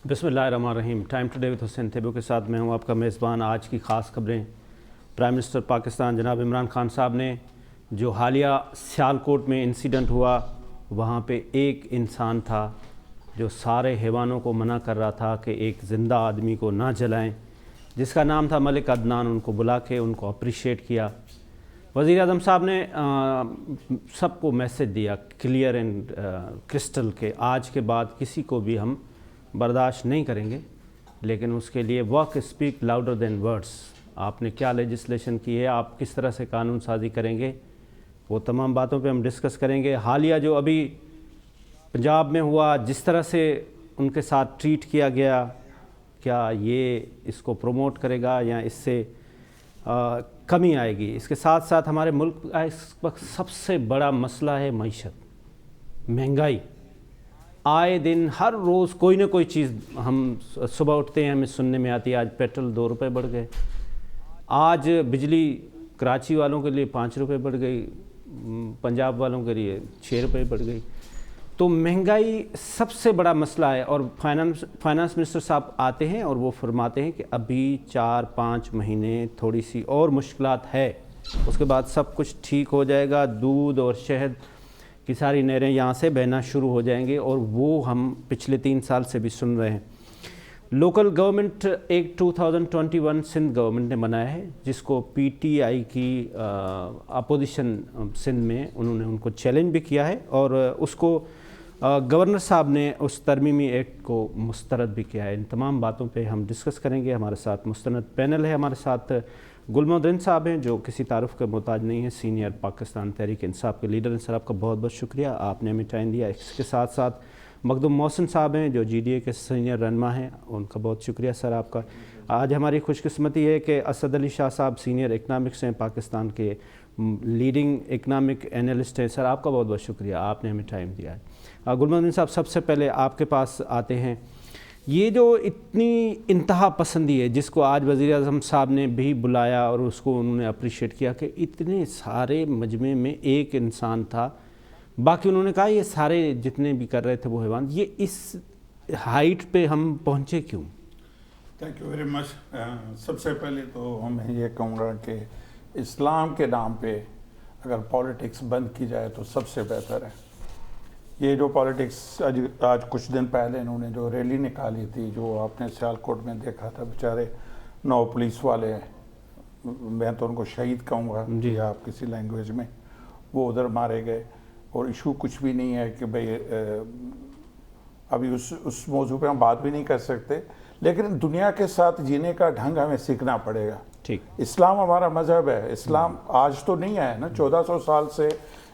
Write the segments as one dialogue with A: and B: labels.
A: بسم اللہ الرحمن الرحیم. ٹائم ٹوڈے وتھ حسین تھیبو کے ساتھ میں ہوں آپ کا میزبان. آج کی خاص خبریں. پرائم منسٹر پاکستان جناب عمران خان صاحب نے جو حالیہ سیالکوٹ میں انسیڈنٹ ہوا، وہاں پہ ایک انسان تھا جو سارے حیوانوں کو منع کر رہا تھا کہ ایک زندہ آدمی کو نہ جلائیں، جس کا نام تھا ملک عدنان. ان کو بلا کے ان کو اپریشیٹ کیا. وزیر اعظم صاحب نے سب کو میسج دیا کلیئر اینڈ کرسٹل کہ آج کے بعد کسی کو بھی ہم برداشت نہیں کریں گے، لیکن اس کے لیے work speak louder than words. آپ نے کیا لیجسلیشن کی ہے، آپ کس طرح سے قانون سازی کریں گے، وہ تمام باتوں پہ ہم ڈسکس کریں گے. حالیہ جو ابھی پنجاب میں ہوا، جس طرح سے ان کے ساتھ ٹریٹ کیا گیا، کیا یہ اس کو پروموٹ کرے گا یا اس سے کمی آئے گی؟ اس کے ساتھ ساتھ ہمارے ملک کا اس وقت سب سے بڑا مسئلہ ہے معیشت، مہنگائی. آئے دن ہر روز کوئی نہ کوئی چیز ہم صبح اٹھتے ہیں ہمیں سننے میں آتی ہے. آج پیٹرول 2 روپے بڑھ گئے، آج بجلی کراچی والوں کے لیے 5 روپے بڑھ گئی، پنجاب والوں کے لیے 6 روپے بڑھ گئی. تو مہنگائی سب سے بڑا مسئلہ ہے. اور فائنانس منسٹر صاحب آتے ہیں اور وہ فرماتے ہیں کہ ابھی 4-5 مہینے تھوڑی سی اور مشکلات ہے، اس کے بعد سب کچھ ٹھیک ہو جائے گا. دودھ اور شہد کی ساری نہریں یہاں سے بہنا شروع ہو جائیں گے، اور وہ ہم پچھلے 3 سال سے بھی سن رہے ہیں. Local government act 2021 Sindh government نے بنایا ہے، جس کو پی ٹی آئی کی اپوزیشن سندھ میں انہوں نے ان کو چیلنج بھی کیا ہے، اور اس کو گورنر صاحب نے اس ترمیمی ایکٹ کو مسترد بھی کیا ہے. ان تمام باتوں پہ ہم ڈسکس کریں گے. ہمارے ساتھ مستند پینل ہے. ہمارے ساتھ گل محدن صاحب ہیں جو کسی تعارف کا محتاج نہیں ہے، سینئر پاکستان تحریک انصاف کے لیڈر ہیں. سر آپ کا بہت بہت شکریہ، آپ نے ہمیں ٹائم دیا. اس کے ساتھ ساتھ مخدوم محسن صاحب ہیں جو جی ڈی اے کے سینئر رہنما ہیں، ان کا بہت شکریہ سر آپ کا. آج ہماری خوش قسمتی ہے کہ اسد علی شاہ صاحب سینئر اکنامکس ہیں، پاکستان کے لیڈنگ اکنامک انالسٹ ہیں. سر آپ کا بہت بہت شکریہ، آپ نے ہمیں ٹائم دیا ہے. گل محدن صاحب سب سے پہلے آپ کے پاس آتے ہیں. یہ جو اتنی انتہا پسندی ہے جس کو آج وزیر اعظم صاحب نے بھی بلایا اور اس کو انہوں نے اپریشیٹ کیا کہ اتنے سارے مجمع میں ایک انسان تھا، باقی انہوں نے کہا یہ سارے جتنے بھی کر رہے تھے وہ حیوان. یہ اس ہائٹ پہ ہم پہنچے کیوں؟
B: Thank you very much. سب سے پہلے تو میں یہ کہوں گا کہ اسلام کے نام پہ اگر پالیٹکس بند کی جائے تو سب سے بہتر ہے. یہ جو پالیٹکس آج کچھ دن پہلے انہوں نے جو ریلی نکالی تھی، جو آپ نے سیالکوٹ میں دیکھا تھا، بیچارے 9 پولیس والے، میں تو ان کو شہید کہوں گا جی آپ کسی لینگویج میں، وہ ادھر مارے گئے. اور ایشو کچھ بھی نہیں ہے کہ بھئی ابھی اس موضوع پہ ہم بات بھی نہیں کر سکتے، لیکن دنیا کے ساتھ جینے کا ڈھنگ ہمیں سیکھنا پڑے گا.
A: ٹھیک،
B: اسلام ہمارا مذہب ہے. اسلام آج تو نہیں ہے نا، 1400 سال سے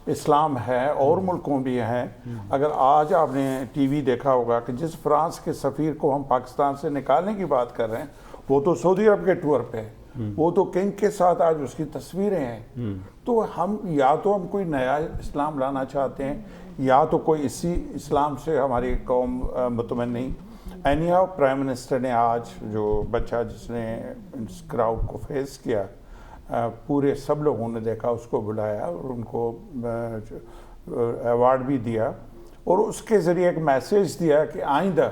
B: اسلام ہے، اور ملکوں بھی ہیں. اگر آج آپ نے ٹی وی دیکھا ہوگا کہ جس فرانس کے سفیر کو ہم پاکستان سے نکالنے کی بات کر رہے ہیں، وہ تو سعودی عرب کے ٹور پہ ہے، وہ تو کنگ کے ساتھ آج اس کی تصویریں ہیں. تو ہم یا تو ہم کوئی نیا اسلام لانا چاہتے ہیں، یا تو کوئی اسی اسلام سے ہماری قوم مطمئن نہیں. اینی ہاؤ پرائم منسٹر نے آج جو بچہ جس نے اس کراؤڈ کو فیس کیا، پورے سب لوگوں نے دیکھا، اس کو بلایا اور ان کو ایوارڈ بھی دیا، اور اس کے ذریعے ایک میسیج دیا کہ آئندہ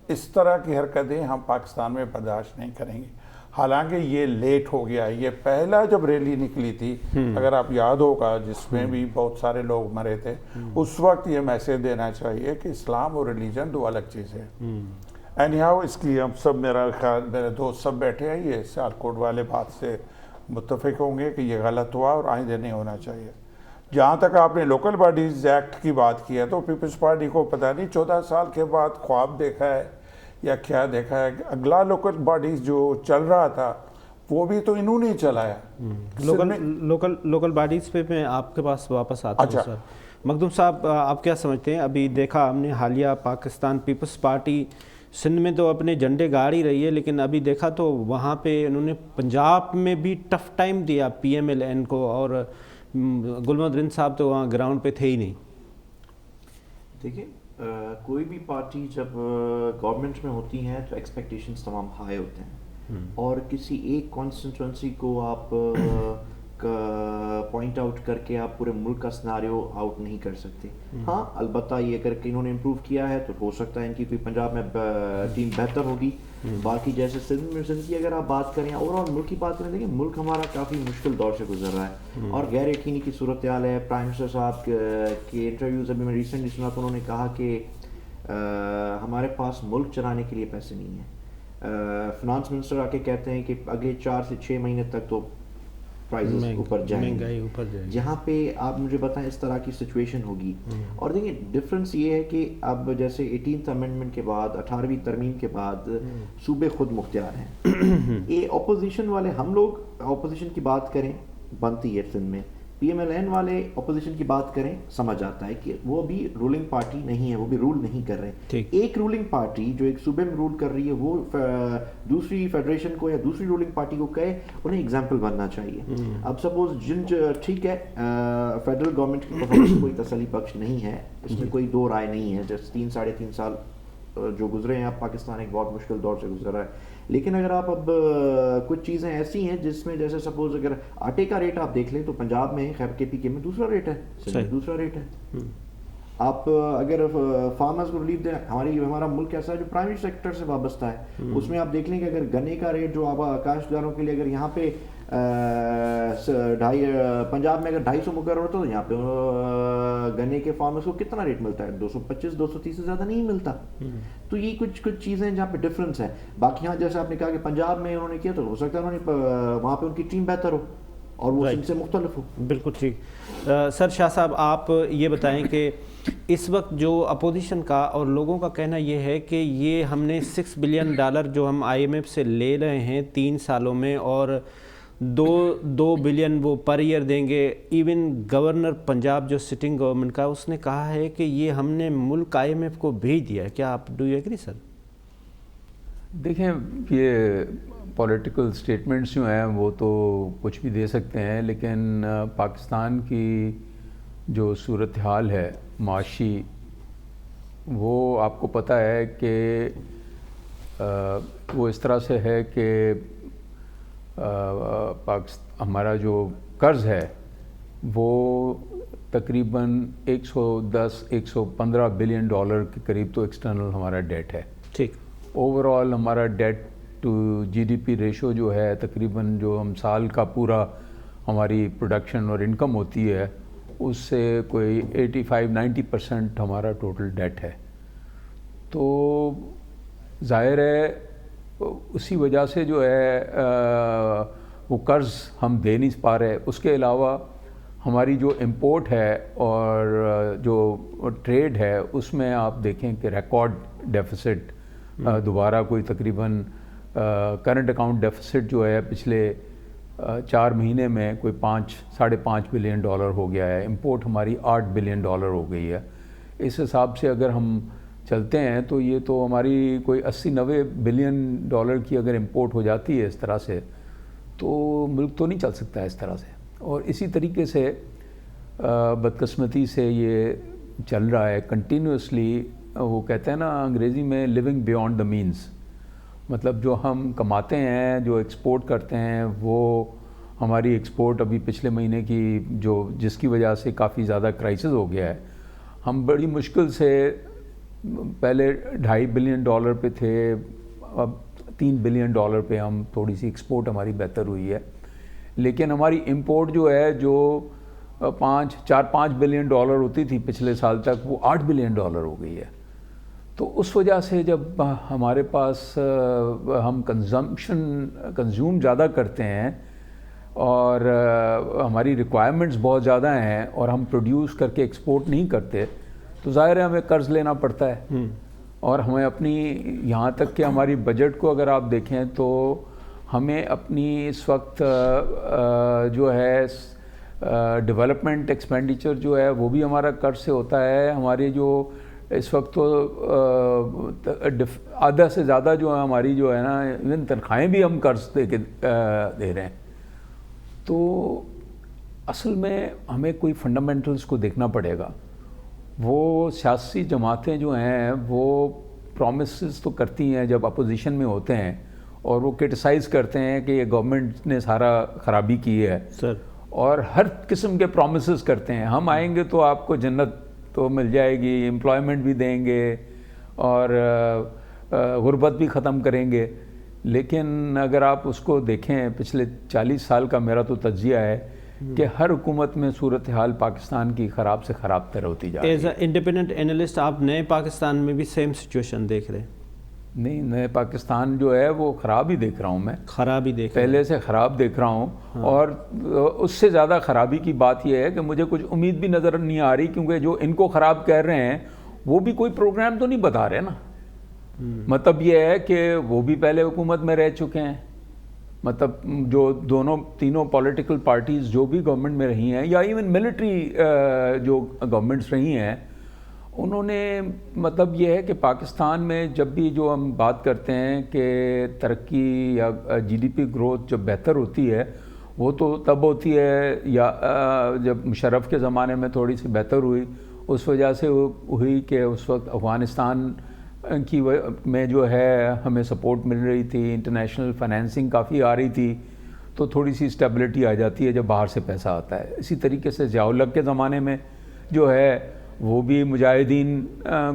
B: اس طرح کی حرکتیں ہم پاکستان میں برداشت نہیں کریں گے. حالانکہ یہ لیٹ ہو گیا. یہ پہلا جب ریلی نکلی تھی، اگر آپ یاد ہوگا، جس میں بھی بہت سارے لوگ مرے تھے، اس وقت یہ میسیج دینا چاہیے کہ اسلام اور ریلیجن 2 الگ چیزیں ہیں. اینی ہاؤ اس کی ہم سب، میرا خیال میرے دوست سب بیٹھے ہیں، یہ سیالکوٹ والے بات سے متفق ہوں گے کہ یہ غلط ہوا اور آئندہ نہیں ہونا چاہیے. جہاں تک آپ نے لوکل باڈیز ایکٹ کی بات کی ہے، تو پیپلز پارٹی کو پتہ نہیں 14 سال کے بعد خواب دیکھا ہے یا کیا دیکھا ہے. اگلا لوکل باڈیز جو چل رہا تھا وہ بھی تو انہوں نے چلایا.
A: لوکل باڈیز پہ میں آپ کے پاس واپس آتا ہوں. سر مخدوم صاحب آپ کیا سمجھتے ہیں؟ ابھی دیکھا ہم نے حالیہ پاکستان پیپلز پارٹی سندھ میں تو اپنے جھنڈے گاڑ ہی رہی ہے، لیکن ابھی دیکھا تو وہاں پہ انہوں نے پنجاب میں بھی ٹف ٹائم دیا پی ایم ایل این کو، اور گل محدن صاحب تو وہاں گراؤنڈ پہ تھے ہی نہیں.
C: دیکھیں، کوئی بھی پارٹی جب گورنمنٹ میں ہوتی ہیں تو ایکسپیکٹیشنز تمام ہائی ہوتے ہیں، اور کسی ایک کانسٹیٹوئنسی کو آپ پوائنٹ آؤٹ کر کے آپ پورے ملک کا سناریو آؤٹ نہیں کر سکتے. ہاں البتہ یہ اگر انہوں نے امپروو کیا ہے تو ہو سکتا ہے ان کی کوئی پنجاب میں ٹیم بہتر ہوگی. باقی جیسے سندھ کی اگر آپ بات کریں اوور آل ملک کی بات کریں دیکھیں ملک ہمارا کافی مشکل دور سے گزر رہا ہے اور غیر یقینی کی صورتحال ہے. پرائم منسٹر صاحب کے انٹرویوز ابھی میں ریسنٹلی سنا تو انہوں نے کہا کہ ہمارے پاس ملک چلانے کے لیے پیسے نہیں ہیں. فنانس منسٹر آ کے کہتے ہیں کہ اگلے 4 سے 6 مہینے تک تو پرائزز اوپر جائیں گے. جہاں پہ آپ مجھے بتائیں اس طرح کی سچویشن ہوگی. اور دیکھیں ڈفرینس یہ ہے کہ اب جیسے 18th امینڈمنٹ کے بعد 18ویں ترمیم کے بعد صوبے خود مختار ہیں. یہ اپوزیشن والے ہم لوگ اپوزیشن کی بات کریں بنتی ہے سندھ میں, پی ایم ایل این والے اپوزیشن کی بات کریں سمجھ آتا ہے کہ وہ بھی رولنگ پارٹی نہیں ہے, وہ بھی رول نہیں کر رہے. ایک رولنگ پارٹی جو ایک صوبے میں رول کر رہی ہے وہ دوسری فیڈریشن کو یا دوسری رولنگ پارٹی کو کہے انہیں اگزامپل بننا چاہیے. اب سپوز ٹھیک ہے فیڈرل گورنمنٹ کی پرفارمنس کوئی تسلی بخش نہیں ہے, اس میں کوئی دو رائے نہیں ہے. جیسے 3-3.5 سال جو گزرے ہیں اب پاکستان ایک بہت مشکل دور سے گزر رہا ہے. لیکن اگر آپ اب کچھ چیزیں ایسی ہیں جس میں جیسے سپوز اگر آٹے کا ریٹ آپ دیکھ لیں تو پنجاب میں خیبر کے پی کے میں دوسرا ریٹ ہے, دوسرا ریٹ ہے. آپ اگر فارمرز کو ریلیف دیں, ہمارا ملک ایسا ہے جو پرائمری سیکٹر سے وابستہ ہے, اس میں آپ دیکھ لیں کہ اگر گنے کا ریٹ جو آپ کاشتکاروں کے لیے اگر یہاں پہ پنجاب میں اگر 250 مقرر ہوتا تو یہاں پہ گنے کے فارمرز کو کتنا ریٹ ملتا ہے, 225-230 سے زیادہ نہیں ملتا. تو یہ کچھ چیزیں جہاں پہ ڈفرینس ہے. باقی یہاں جیسے آپ نے کہا کہ پنجاب میں انہوں نے کیا تو ہو سکتا ہے انہوں نے وہاں پہ ان کی ٹیم بہتر ہو اور وہ ان سے مختلف ہو.
A: بالکل ٹھیک. سر شاہ صاحب آپ یہ بتائیں کہ اس وقت جو اپوزیشن کا اور لوگوں کا کہنا یہ ہے کہ یہ ہم نے $6 بلین جو ہم آئی ایم ایف سے لے رہے ہیں 3 سالوں میں اور 2 بلین وہ پر ایئر دیں گے. ایون گورنر پنجاب جو سٹنگ گورنمنٹ کا اس نے کہا ہے کہ یہ ہم نے ملک آئی ایم ایف کو بھیج دیا ہے. کیا آپ ڈو یو ایگری سر؟
D: دیکھیں یہ پولیٹیکل سٹیٹمنٹس جو ہیں وہ تو کچھ بھی دے سکتے ہیں, لیکن پاکستان کی جو صورتحال ہے معاشی وہ آپ کو پتہ ہے کہ وہ اس طرح سے ہے کہ ہمارا جو قرض ہے وہ تقریباً $110-115 بلین کے قریب تو ایکسٹرنل ہمارا ڈیٹ ہے.
A: ٹھیک.
D: اوور آل ہمارا debt to G D P ratio جو ہے تقریباً جو ہم سال کا پورا ہماری پروڈکشن اور انکم ہوتی ہے اس سے کوئی 85-90% ہمارا ٹوٹل ڈیٹ ہے. تو ظاہر ہے اسی وجہ سے جو ہے وہ قرض ہم دے نہیں پا رہے. اس کے علاوہ ہماری جو امپورٹ ہے اور جو ٹریڈ ہے اس میں آپ دیکھیں کہ ریکارڈ ڈیفیسٹ دوبارہ کوئی تقریباً کرنٹ اکاؤنٹ ڈیفیسٹ جو ہے پچھلے 4 مہینے میں کوئی $5.5 بلین ہو گیا ہے. امپورٹ ہماری $8 بلین ہو گئی ہے. اس حساب سے اگر ہم چلتے ہیں تو یہ تو ہماری کوئی 80-90 بلین کی اگر امپورٹ ہو جاتی ہے اس طرح سے تو ملک تو نہیں چل سکتا ہے اس طرح سے. اور اسی طریقے سے بدقسمتی سے یہ چل رہا ہے کنٹینیوسلی. وہ کہتے ہیں نا انگریزی میں لیونگ بیونڈ دا مینز, مطلب جو ہم کماتے ہیں جو ایکسپورٹ کرتے ہیں وہ ہماری ایکسپورٹ ابھی پچھلے مہینے کی جس کی وجہ سے کافی زیادہ کرائسس ہو گیا ہے. ہم بڑی مشکل سے پہلے $2.5 بلین پہ تھے, اب $3 بلین پہ ہم تھوڑی سی ایکسپورٹ ہماری بہتر ہوئی ہے. لیکن ہماری امپورٹ جو ہے جو 4-5 بلین ڈالر ہوتی تھی پچھلے سال تک وہ $8 بلین ہو گئی ہے. تو اس وجہ سے جب ہمارے پاس ہم کنزیوم زیادہ کرتے ہیں اور ہماری ریکوائرمنٹس بہت زیادہ ہیں اور ہم پروڈیوس کر کے ایکسپورٹ نہیں کرتے تو ظاہر ہے ہمیں قرض لینا پڑتا ہے. اور ہمیں اپنی یہاں تک کہ ہماری بجٹ کو اگر آپ دیکھیں تو ہمیں اپنی اس وقت جو ہے ڈیولپمنٹ ایکسپینڈیچر جو ہے وہ بھی ہمارا قرض سے ہوتا ہے. ہماری جو اس وقت تو آدھا سے زیادہ جو ہے ہماری جو ہے نا ایون تنخواہیں بھی ہم قرض دے رہے ہیں. تو اصل میں ہمیں کوئی فنڈامنٹلز کو دیکھنا پڑے گا. وہ سیاسی جماعتیں جو ہیں وہ پرومسز تو کرتی ہیں جب اپوزیشن میں ہوتے ہیں اور وہ کرٹیسائز کرتے ہیں کہ یہ گورنمنٹ نے سارا خرابی کی ہے
A: سر,
D: اور ہر قسم کے پرومسز کرتے ہیں. ہم آئیں گے تو آپ کو جنت تو مل جائے گی, امپلائمنٹ بھی دیں گے اور غربت بھی ختم کریں گے. لیکن اگر آپ اس کو دیکھیں, پچھلے 40 سال کا میرا تو تجزیہ ہے کہ ہر حکومت میں صورتحال پاکستان کی خراب سے خراب تر ہوتی جا رہی ہے.
A: ایز اے انڈیپینڈنٹ اینالسٹ آپ نئے پاکستان میں بھی سیم سچویشن دیکھ رہے ہیں؟
D: نہیں, نئے پاکستان جو ہے وہ خراب ہی دیکھ رہا ہوں میں,
A: خراب ہی دیکھ
D: پہلے سے خراب دیکھ رہا ہوں. اور اس سے زیادہ خرابی کی بات یہ ہے کہ مجھے کچھ امید بھی نظر نہیں آ رہی, کیونکہ جو ان کو خراب کہہ رہے ہیں وہ بھی کوئی پروگرام تو نہیں بتا رہے نا. مطلب یہ ہے کہ وہ بھی پہلے حکومت میں رہ چکے ہیں, مطلب جو تینوں پولیٹیکل پارٹیز جو بھی گورنمنٹ میں رہی ہیں, یا ایون ملٹری جو گورنمنٹس رہی ہیں, انہوں نے مطلب یہ ہے کہ پاکستان میں جب بھی جو ہم بات کرتے ہیں کہ ترقی یا جی ڈی پی گروتھ جب بہتر ہوتی ہے, وہ تو تب ہوتی ہے یا جب مشرف کے زمانے میں تھوڑی سی بہتر ہوئی, اس وجہ سے ہوئی کہ اس وقت افغانستان کی میں جو ہے ہمیں سپورٹ مل رہی تھی, انٹرنیشنل فائنینسنگ کافی آ رہی تھی, تو تھوڑی سی اسٹیبلٹی آ جاتی ہے جب باہر سے پیسہ آتا ہے. اسی طریقے سے ضیاء الحق کے زمانے میں جو ہے وہ بھی مجاہدین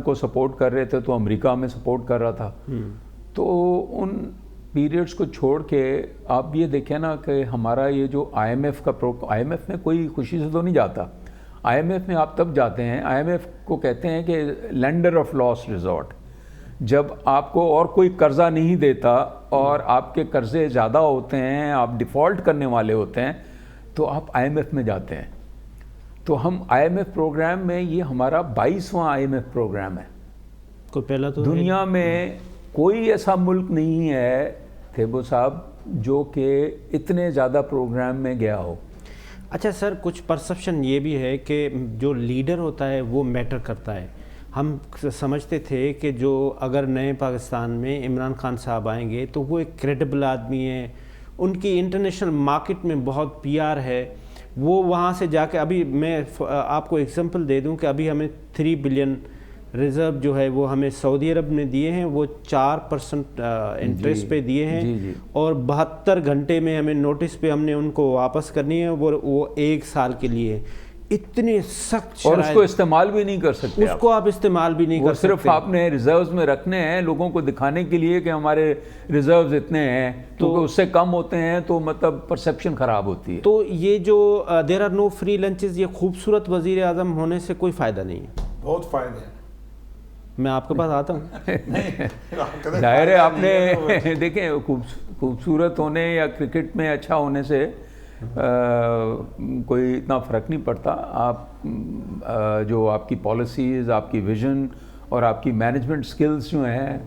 D: کو سپورٹ کر رہے تھے, تو امریکہ میں سپورٹ کر رہا تھا. تو ان پیریڈز کو چھوڑ کے آپ یہ دیکھیں نا کہ ہمارا یہ جو آئی ایم ایف کا آئی ایم ایف میں کوئی خوشی سے تو نہیں جاتا. آئی ایم ایف میں آپ تب جاتے ہیں, آئی ایم ایف کو کہتے ہیں کہ لینڈر آف لاسٹ ریزورٹ. جب آپ کو اور کوئی قرضہ نہیں دیتا اور آپ کے قرضے زیادہ ہوتے ہیں, آپ ڈیفالٹ کرنے والے ہوتے ہیں, تو آپ آئی ایم ایف میں جاتے ہیں. تو ہم آئی ایم ایف پروگرام میں, یہ ہمارا 22واں آئی ایم ایف پروگرام ہے.
A: کوئی پہلا تو
D: دنیا میں کوئی ایسا ملک نہیں ہے تھیبو صاحب جو کہ اتنے زیادہ پروگرام میں گیا ہو.
A: اچھا سر, کچھ پرسپشن یہ بھی ہے کہ جو لیڈر ہوتا ہے وہ میٹر کرتا ہے. ہم سمجھتے تھے کہ جو اگر نئے پاکستان میں عمران خان صاحب آئیں گے تو وہ ایک کریڈیبل آدمی ہیں, ان کی انٹرنیشنل مارکیٹ میں بہت پی آر ہے, وہ وہاں سے جا کے, ابھی میں آپ کو ایگزامپل دے دوں کہ ابھی ہمیں 3 بلین ریزرو جو ہے وہ ہمیں سعودی عرب نے دیے ہیں, وہ 4% انٹرسٹ پہ دیے ہیں, اور 72 گھنٹے میں ہمیں نوٹس پہ ہم نے ان کو واپس کرنی ہے, وہ 1 سال کے لیے. اتنے سخت
D: اور اس کو استعمال بھی نہیں کر سکتے,
A: اس کو آپ استعمال بھی نہیں کر سکتے.
D: صرف آپ نے ریزروز میں رکھنے ہیں لوگوں کو دکھانے کے لیے کہ ہمارے ریزروز اتنے ہیں, تو اس سے کم ہوتے ہیں تو مطلب پرسیپشن خراب ہوتی ہے.
A: تو یہ جو there are no free lunches, یہ خوبصورت وزیر اعظم ہونے سے کوئی فائدہ نہیں ہے.
B: بہت فائدے ہیں.
A: میں آپ کے پاس آتا ہوں.
D: ظاہر ہے آپ نے دیکھیں, خوبصورت ہونے یا کرکٹ میں اچھا ہونے سے کوئی اتنا فرق نہیں پڑتا. آپ جو آپ کی پالیسیز, آپ کی ویژن اور آپ کی مینجمنٹ سکلز جو ہیں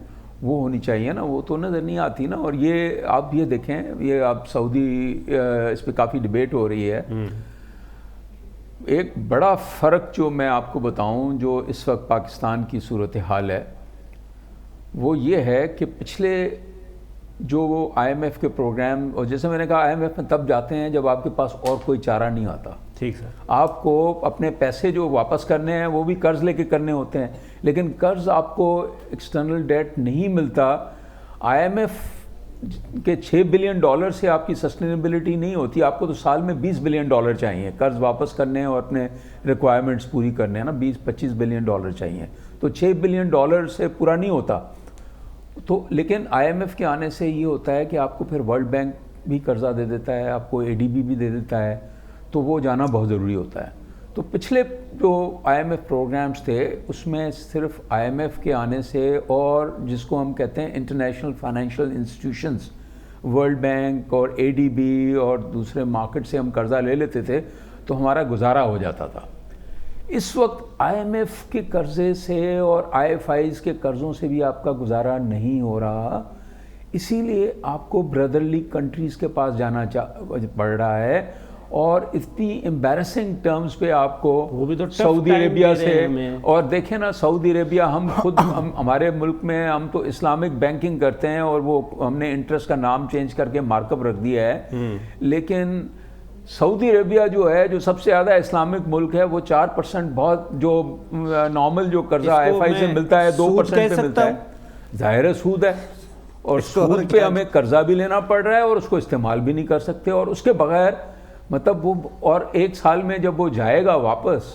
D: وہ ہونی چاہیے نا, وہ تو نظر نہیں آتی نا. اور یہ آپ یہ دیکھیں, یہ آپ سعودی, اس پہ کافی ڈبیٹ ہو رہی ہے. ایک بڑا فرق جو میں آپ کو بتاؤں جو اس وقت پاکستان کی صورتحال ہے, وہ یہ ہے کہ پچھلے جو وہ آئی ایم ایف کے پروگرام, اور جیسے میں نے کہا آئی ایم ایف میں تب جاتے ہیں جب آپ کے پاس اور کوئی چارہ نہیں آتا.
A: ٹھیک سر.
D: آپ کو اپنے پیسے جو واپس کرنے ہیں وہ بھی قرض لے کے کرنے ہوتے ہیں, لیکن قرض آپ کو ایکسٹرنل ڈیٹ نہیں ملتا. آئی ایم ایف کے $6 بلین سے آپ کی سسٹینیبلٹی نہیں ہوتی. آپ کو تو سال میں $20 بلین چاہیے قرض واپس کرنے اور اپنے ریکوائرمنٹس پوری کرنے ہیں نا. $20-25 بلین چاہیے, تو $6 بلین سے پورا نہیں ہوتا. تو لیکن آئی ایم ایف کے آنے سے یہ ہوتا ہے کہ آپ کو پھر ورلڈ بینک بھی قرضہ دے دیتا ہے, آپ کو اے ڈی بی بھی دے دیتا ہے, تو وہ جانا بہت ضروری ہوتا ہے. تو پچھلے جو آئی ایم ایف پروگرامز تھے اس میں صرف آئی ایم ایف کے آنے سے, اور جس کو ہم کہتے ہیں international financial institutions, world bank اور اے ڈی بی اور دوسرے مارکیٹ سے ہم قرضہ لے لیتے تھے تو ہمارا گزارا ہو جاتا تھا. اس وقت آئی ایم ایف کے قرضے سے اور آئی ایف آئیز کے قرضوں سے بھی آپ کا گزارا نہیں ہو رہا. اسی لیے آپ کو برادرلی کنٹریز کے پاس جانا پڑ رہا ہے, اور اتنی امبیرسنگ ٹرمز پہ آپ کو سعودی عربیہ سے, اور دیکھیں نا سعودی عربیہ, ہم خود ہمارے ملک میں ہم تو اسلامک بینکنگ کرتے ہیں اور وہ ہم نے انٹرسٹ کا نام چینج کر کے مارک اپ رکھ دیا ہے, لیکن سعودی عربیہ جو ہے جو سب سے زیادہ اسلامک ملک ہے, وہ 4% بہت جو نارمل جو قرضہ آئی ایف آئی سے ملتا ہے 2% پہ ملتا ہے. ظاہر سود ہے, اور سود پہ ہمیں قرضہ بھی لینا پڑ رہا ہے اور اس کو استعمال بھی نہیں کر سکتے, اور اس کے بغیر مطلب وہ اور 1 سال میں جب وہ جائے گا واپس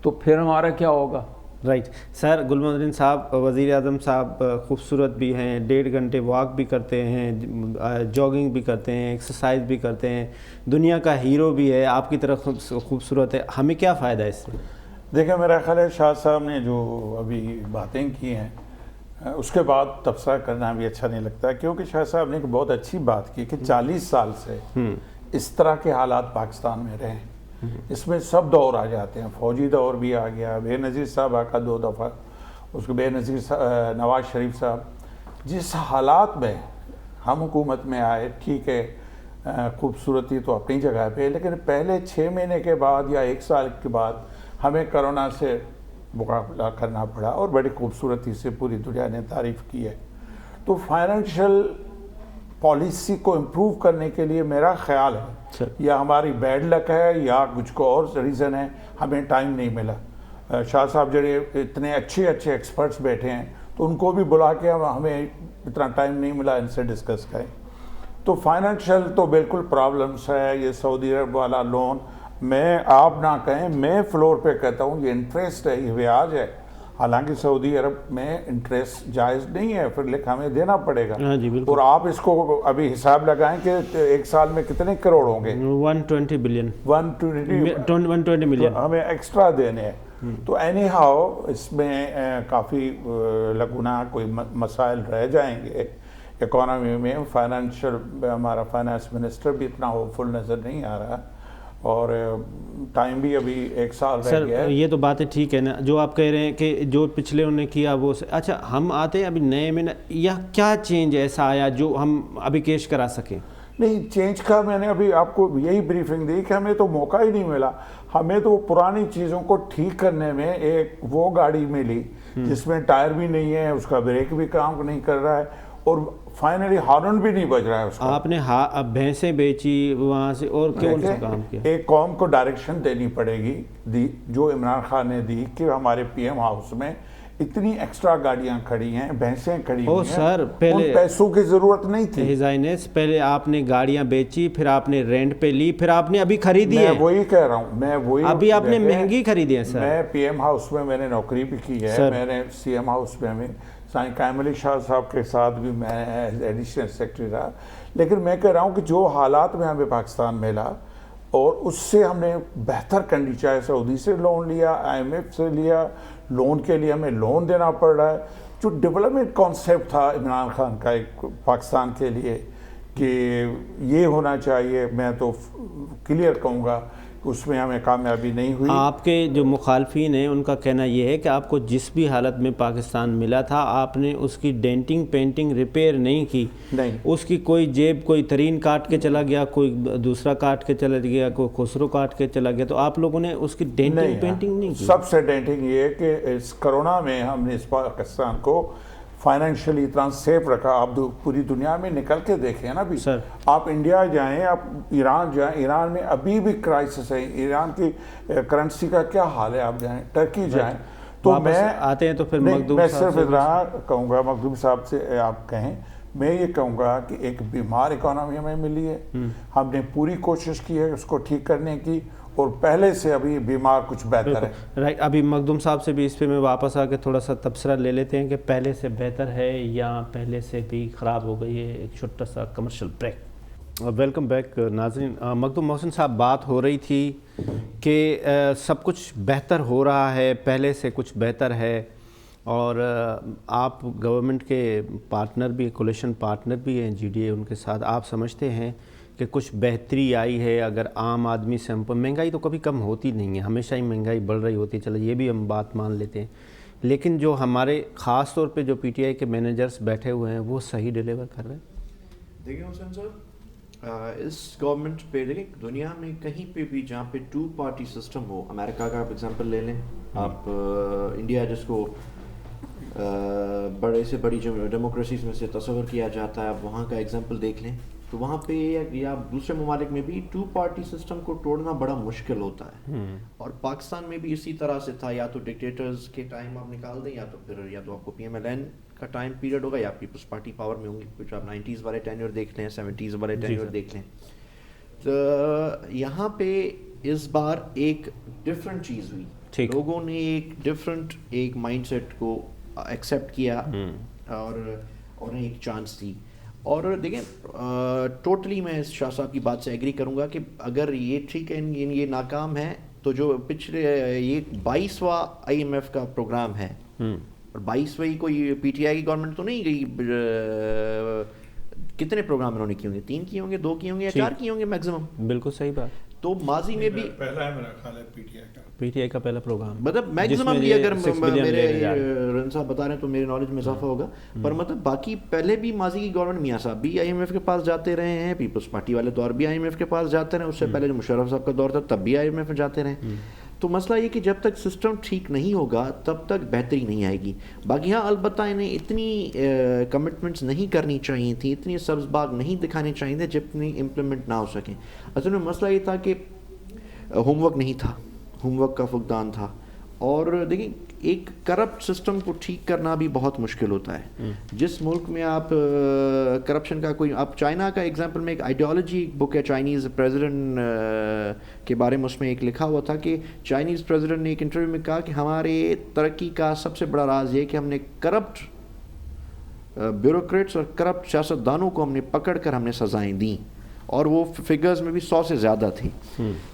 D: تو پھر ہمارا کیا ہوگا؟
A: Right sir. گل محمد صاحب وزیر اعظم صاحب خوبصورت بھی ہیں, 1.5 گھنٹے واک بھی کرتے ہیں, جاگنگ بھی کرتے ہیں, ایکسرسائز بھی کرتے ہیں, دنیا کا ہیرو بھی ہے, آپ کی طرح خوبصورت ہے, ہمیں کیا فائدہ ہے اس سے؟
B: دیکھیں میرا خیال ہے شاہ صاحب نے جو ابھی باتیں کی ہیں اس کے بعد تبصرہ کرنا بھی اچھا نہیں لگتا, کیونکہ شاہ صاحب نے ایک بہت اچھی بات کی کہ 40 سال سے اس طرح کے حالات پاکستان میں رہے ہیں. اس میں سب دور آ جاتے ہیں, فوجی دور بھی آ گیا, بے نظیر صاحب کا 2 دفعہ, اس کے بے نظیر نواز شریف صاحب, جس حالات میں ہم حکومت میں آئے, ٹھیک ہے خوبصورتی تو اپنی جگہ پہ, لیکن پہلے 6 مہینے کے بعد یا 1 سال کے بعد ہمیں کرونا سے مقابلہ کرنا پڑا اور بڑی خوبصورتی سے پوری دنیا نے تعریف کی ہے. تو فائنینشیل پالیسی کو امپروو کرنے کے لیے میرا خیال ہے یا ہماری بیڈ لک ہے یا کچھ کو اور ریزن ہے, ہمیں ٹائم نہیں ملا. شاہ صاحب جڑے اتنے اچھے ایکسپرٹس بیٹھے ہیں تو ان کو بھی بلا کے ہمیں اتنا ٹائم نہیں ملا ان سے ڈسکس کریں. تو فائنینشیل تو بالکل پرابلمس ہے. یہ سعودی عرب والا لون, میں آپ نہ کہیں, میں فلور پہ کہتا ہوں یہ انٹرسٹ ہے, یہ بیاج ہے. حالانکہ سعودی عرب میں انٹرسٹ جائز نہیں ہے, پھر لیکن ہمیں دینا پڑے گا. اور آپ اس کو ابھی حساب لگائیں کہ 1 سال میں کتنے کروڑ ہوں گے؟
A: 120 بلین
B: 120 ملین ہمیں ایکسٹرا دینے ہیں. تو اینی ہاؤ اس میں کافی لگنا کوئی مسائل رہ جائیں گے اکانومی میں. فائنینشیل ہمارا فائنانس منسٹر بھی اتنا ہوپ فل نظر نہیں آ رہا, اور ٹائم بھی ابھی 1 سال رہ گیا ہے.
A: سر یہ تو باتیں ٹھیک ہے نا جو آپ کہہ رہے ہیں کہ جو پچھلے انہوں نے کیا وہ, اچھا ہم آتے ہیں ابھی نئے میں, یا کیا چینج ایسا آیا جو ہم ابھی کیش کرا سکیں؟
B: نہیں, چینج کا میں نے ابھی آپ کو یہی بریفنگ دی کہ ہمیں تو موقع ہی نہیں ملا. ہمیں تو پرانی چیزوں کو ٹھیک کرنے میں ایک وہ گاڑی ملی جس میں ٹائر بھی نہیں ہے, اس کا بریک بھی کام نہیں کر رہا ہے, اور فائنلی ہارن بھی نہیں بج رہا ہے اس کا.
A: آپ نے بھینسیں بیچی وہاں سے, اور کون سا کام کیا؟
B: ایک قوم کو ڈائریکشن دینی پڑے گی, جو عمران خان نے دی کہ ہمارے پی ایم ہاؤس میں اتنی ایکسٹرا گاڑیاں کھڑی ہیں, بھینسیں کھڑی ہوئی ہیں,
A: سر پہلے
B: ان پیسوں کی ضرورت نہیں تھی.
A: پہلے آپ نے گاڑیاں بیچی, پھر آپ نے رینٹ پہ لی, پھر آپ نے ابھی خریدی ہے.
B: میں وہی کہہ رہا ہوں,
A: ابھی آپ نے مہنگی خریدی ہے. سر
B: میں پی ایم ہاؤس میں نے نوکری بھی کی ہے, میں نے سی ایم ہاؤس میں سائن قائم علی شاہ صاحب کے ساتھ بھی میں ایڈیشنل سیکرٹری رہا. لیکن میں کہہ رہا ہوں کہ جو حالات میں ہمیں پاکستان ملا اور اس سے ہم نے بہتر کنڈی, چاہے سعودی سے لون لیا, IMF سے لیا, لون کے لیے ہمیں لون دینا پڑ رہا ہے. جو ڈیولپمنٹ کانسیپٹ تھا عمران خان کا ایک پاکستان کے لیے کہ یہ ہونا چاہیے, میں تو کلیئر کہوں گا اس میں ہمیں کامیابی نہیں ہوئی.
A: آپ کے جو مخالفین ہیں ان کا کہنا یہ ہے کہ آپ کو جس بھی حالت میں پاکستان ملا تھا آپ نے اس کی ڈینٹنگ پینٹنگ ریپیئر نہیں کی.
B: نہیں,
A: اس کی کوئی جیب کوئی ترین کاٹ کے چلا گیا, کوئی دوسرا کاٹ کے چلا گیا, کوئی خسرو کاٹ کے چلا گیا, تو آپ لوگوں نے اس کی ڈینٹنگ پینٹنگ نہیں کی.
B: سب سے ڈینٹنگ یہ ہے کہ اس کرونا میں ہم نے اس پاکستان کو فائنینشلی اتنا سیف رکھا. آپ پوری دنیا میں نکل کے دیکھیں نا بھی, آپ انڈیا جائیں, آپ ایران جائیں, ایران میں ابھی بھی کرائسس ہے, ایران کی کرنسی کا کیا حال ہے, آپ جائیں ٹرکی جائیں. تو میں
A: آتے ہیں تو پھر
B: میں صرف اتنا کہوں گا, مخدوم صاحب سے آپ کہیں, میں یہ کہوں گا کہ ایک بیمار اکانومی ہمیں ملی ہے, ہم نے پوری کوشش کی ہے اس کو ٹھیک کرنے کی, اور پہلے سے ابھی بیمار کچھ بہتر ہے.
A: رائٹ, ابھی مخدوم صاحب سے بھی اس پہ میں واپس آ کے تھوڑا سا تبصرہ لے لیتے ہیں کہ پہلے سے بہتر ہے یا پہلے سے بھی خراب ہو گئی ہے. ایک چھوٹا سا کمرشل بریک. ویلکم بیک ناظرین. مخدوم محسن صاحب, بات ہو رہی تھی کہ سب کچھ بہتر ہو رہا ہے, پہلے سے کچھ بہتر ہے, اور آپ گورنمنٹ کے پارٹنر بھی, کولیشن پارٹنر بھی ہیں GDA, ان کے ساتھ آپ سمجھتے ہیں کہ کچھ بہتری آئی ہے؟ اگر عام آدمی سے مہنگائی تو کبھی کم ہوتی نہیں ہے, ہمیشہ ہی مہنگائی بڑھ رہی ہوتی ہے, چلو یہ بھی ہم بات مان لیتے ہیں, لیکن جو ہمارے خاص طور پہ جو PTI کے مینیجرز بیٹھے ہوئے ہیں وہ صحیح ڈیلیور کر رہے ہیں؟
C: دیکھیں حسین صاحب, اس گورنمنٹ پہ دیکھیں دنیا میں کہیں پہ بھی جہاں پہ 2 پارٹی سسٹم ہو, امریکہ کا آپ ایگزامپل لے لیں, آپ انڈیا جس کو بڑے سے بڑی ڈیموکریسیز میں سے تصور کیا جاتا ہے, آپ وہاں کا ایگزامپل دیکھ لیں, تو وہاں پہ یا دوسرے ممالک میں بھی 2 پارٹی سسٹم کو توڑنا بڑا مشکل ہوتا ہے. اور پاکستان میں بھی اسی طرح سے تھا, یا تو ڈکٹیٹرز کے ٹائم آپ نکال دیں, یا تو پھر یا تو آپ کو PMLN کا ٹائم پیریڈ ہوگا, یا پیپلز پارٹی پاور میں ہوں گی, کچھ آپ 90s والے ٹینیور دیکھ لیں, 70s والے ٹینیور دیکھ لیں. یہاں پہ اس بار ایک ڈفرینٹ چیز ہوئی,
A: ٹھیک,
C: لوگوں نے ایک ڈفرینٹ ایک مائنڈ سیٹ کو ایکسیپٹ کیا اور انہیں ایک چانس دی. اور دیکھیں ٹوٹلی میں شاہ صاحب کی بات سے ایگری کروں گا کہ اگر یہ ٹھیک ہے یہ ناکام ہے تو جو پچھلے یہ 22واں IMF کا پروگرام ہے, اور 22ویں کوئی PTI کی گورنمنٹ تو نہیں گئی, کتنے پروگرام انہوں نے کیے ہوں گے, 3 کیے ہوں گے, 2 کیے ہوں گے یا 4 کیے ہوں گے میکسیمم.
A: بالکل صحیح بات.
C: تو ماضی میں بھی
B: پہلا ہے میرا خیال ہے PTI کا
A: پہلا پروگرام,
C: مطلب میکسیمم بھی اگر میرے رن صاحب بتا رہے ہیں تو میرے نالج میں اضافہ ہوگا, پر مطلب باقی پہلے بھی ماضی کی گورنمنٹ میاں صاحب بھی IMF کے پاس جاتے رہے ہیں, پیپلز پارٹی والے دور بھی IMF کے پاس جاتے رہے, اس سے پہلے جو مشرف صاحب کا دور تھا تب بھی IMF میں جاتے رہے. تو مسئلہ یہ کہ جب تک سسٹم ٹھیک نہیں ہوگا تب تک بہتری نہیں آئے گی. باقی ہاں البتہ انہیں اتنی کمٹمنٹس نہیں کرنی چاہیے تھیں, اتنی سبز باغ نہیں دکھانے چاہیے تھے جتنی امپلیمنٹ نہ ہو سکیں. اصل میں مسئلہ یہ تھا کہ ہوم ورک نہیں تھا, ہوم ورک کا فقدان تھا. اور دیکھیں ایک کرپٹ سسٹم کو ٹھیک کرنا بھی بہت مشکل ہوتا ہے. جس ملک میں آپ کرپشن کا کوئی, آپ چائنا کا ایگزامپل میں ایک آئیڈیالوجی بک ہے چائنیز پریزیڈنٹ کے بارے میں, اس میں ایک لکھا ہوا تھا کہ چائنیز پریزیڈنٹ نے ایک انٹرویو میں کہا کہ ہمارے ترقی کا سب سے بڑا راز یہ کہ ہم نے کرپٹ بیوروکریٹس اور کرپٹ سیاستدانوں کو ہم نے پکڑ کر ہم نے سزائیں دیں, اور وہ فگرز میں بھی 100 سے زیادہ تھی.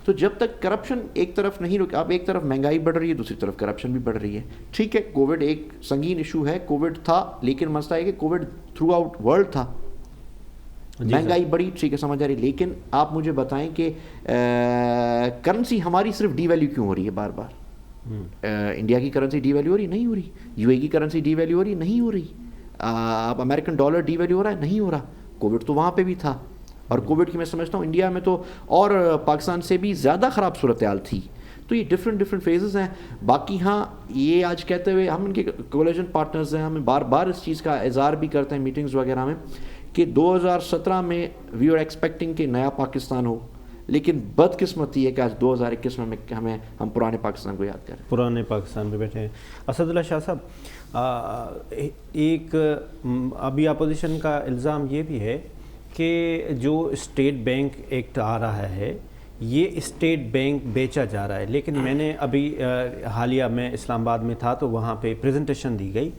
C: تو جب تک کرپشن ایک طرف نہیں رک, اب ایک طرف مہنگائی بڑھ رہی ہے, دوسری طرف کرپشن بھی بڑھ رہی ہے. ٹھیک ہے کووڈ ایک سنگین ایشو ہے, کووڈ تھا, لیکن مسئلہ ہے کہ کووڈ تھرو آؤٹ ورلڈ تھا, مہنگائی بڑی, ٹھیک ہے سمجھ آ رہی, لیکن آپ مجھے بتائیں کہ کرنسی ہماری صرف ڈی ویلیو کیوں ہو رہی ہے بار بار؟ انڈیا کی کرنسی ڈی ویلیو ہو رہی نہیں ہو رہی, UAE کی کرنسی ڈی ویلیو ہو رہی نہیں ہو رہی, آپ امریکن ڈالر ڈی ویلیو ہو رہا ہے نہیں ہو رہا. کووڈ تو وہاں پہ بھی تھا, اور کووڈ کی میں سمجھتا ہوں انڈیا میں تو اور پاکستان سے بھی زیادہ خراب صورتحال تھی. تو یہ ڈفرینٹ فیزز ہیں. باقی ہاں یہ آج کہتے ہوئے ہم ان کے کولیجن پارٹنرز ہیں, ہمیں بار بار اس چیز کا اظہار بھی کرتے ہیں میٹنگز وغیرہ میں کہ 2017 میں وی آر ایکسپیکٹنگ کہ نیا پاکستان ہو, لیکن بدقسمتی ہے کہ آج 2021 میں ہم پرانے پاکستان کو یاد کریں,
A: پرانے پاکستان میں بیٹھے ہیں. اسد اللہ شاہ صاحب, ایک ابھی اپوزیشن کا الزام یہ بھی ہے کہ جو اسٹیٹ بینک ایکٹ آ رہا ہے یہ اسٹیٹ بینک بیچا جا رہا ہے. لیکن میں نے ابھی حالیہ میں اسلام آباد میں تھا تو وہاں پہ پریزنٹیشن دی گئی